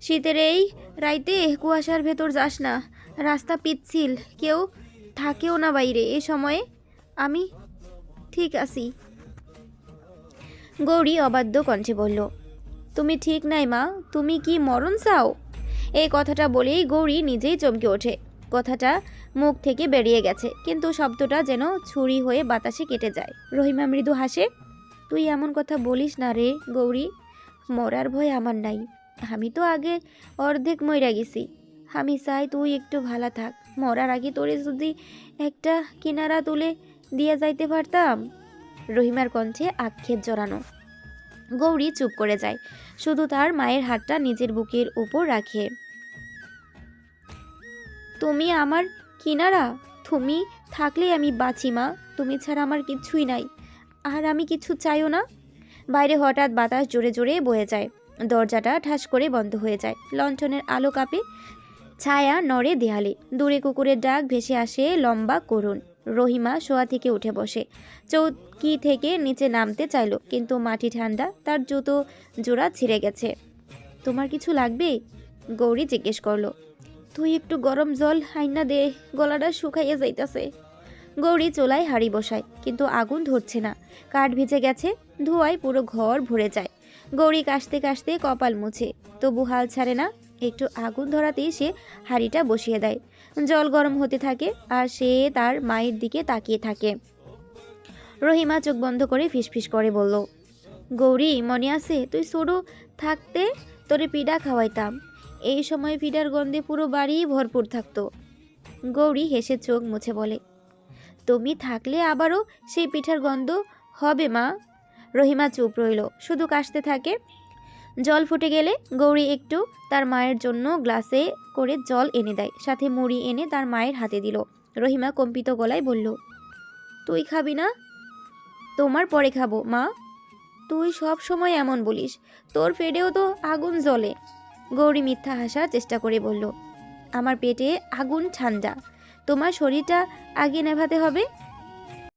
শীতের এই রাইতে কুয়াশার ভেতর যাস না, রাস্তা পিচ্ছিল, কেউ থাকেও না বাইরে এ সময়ে। আমি ঠিক আছি। গৌরী অবাধ্য কণ্ঠে বলল, তুমি ঠিক নাই মা, তুমি কি মরণ চাও? এই কথাটা বলেই গৌরী নিজেই চমকে ওঠে। কথাটা মুখ থেকে বেরিয়ে গেছে, কিন্তু শব্দটা যেন ছুরি হয়ে বাতাসে কেটে যায়। রহিমা মৃদু হাসে, তুই এমন কথা বলিস না রে গৌরী, মরার ভয় আমার নাই। আমি তো আগে অর্ধেক মইরা গেছি। আমি চাই তুই একটু ভালো থাক। মরার আগে তোরে যদি একটা কিনারা তুলে দিয়ে যাইতে পারতাম। রহিমার কণ্ঠে আক্ষেপ জড়ানো। গৌরী চুপ করে যায়, শুধু তার মায়ের হাতটা নিজের বুকের উপর রাখে। তুমি আমার কিনারা, তুমি থাকলে আমি বাঁচি মা, তুমি ছাড়া আমার কিছুই নাই, আর আমি কিছু চাইও না। বাইরে হঠাৎ বাতাস জোরে জোরে বয়ে যায়। দরজাটা ঠাস করে বন্ধ হয়ে যায়। লণ্ঠনের আলো কাঁপে, ছায়া নড়ে দেয়ালে। দূরে কুকুরের ডাক ভেসে আসে লম্বা করুণ। রহিমা শোয়া থেকে উঠে বসে, চৌকি থেকে নিচে নামতে চাইল, কিন্তু মাটি ঠান্ডা, তার জুতো জোড়া ছিঁড়ে গেছে। তোমার কিছু লাগবে? গৌরী জিজ্ঞেস করলো। তুই একটু গরম জল আইনা দে, গলাটা শুকাইয়া যাইতাছে। গৌরী চুলায় হাঁড়ি বসায়, কিন্তু আগুন ধরছে না। কাঠ ভিজে গেছে, ধোঁয়ায় পুরো ঘর ভরে যায়। গৌরী কাশতে কাশতে কপাল মুছে, তবু হাল ছাড়ে না। একটু আগুন ধরাতেই সে হাঁড়িটা বসিয়ে দেয়। জল গরম হতে থাকে, আর সে তার মায়ের দিকে তাকিয়ে থাকে। রহিমা চোখ বন্ধ করে ফিসফিস করে বলল, গৌরী মনে আছে তুই ছোট থাকতে তোরে পিঠা খাওয়াইতাম, এই সময় পিঠার গন্ধে পুরো বাড়ি ভরপুর থাকতো। গৌরী হেসে চোখ মুছে বলে, তুমি থাকলে আবারও সেই পিঠার গন্ধ হবে মা। রহিমা চুপ রইল, শুধু কাশতে থাকে। জল ফুটে গেলে গৌরী একটু তার মায়ের জন্য গ্লাসে করে জল এনে দেয়, সাথে মুড়ি এনে তার মায়ের হাতে দিল। রহিমা কম্পিত গলায় বলল, তুই খাবি না? তোমার পরে খাবো মা। তুই সব সময় এমন বলিস, তোর পেটেও তো আগুন জ্বলে। গৌরী মিথ্যা হাসার চেষ্টা করে বলল, আমার পেটে আগুন ঠান্ডা, তোমার শরীরটা আগে নেভাতে হবে।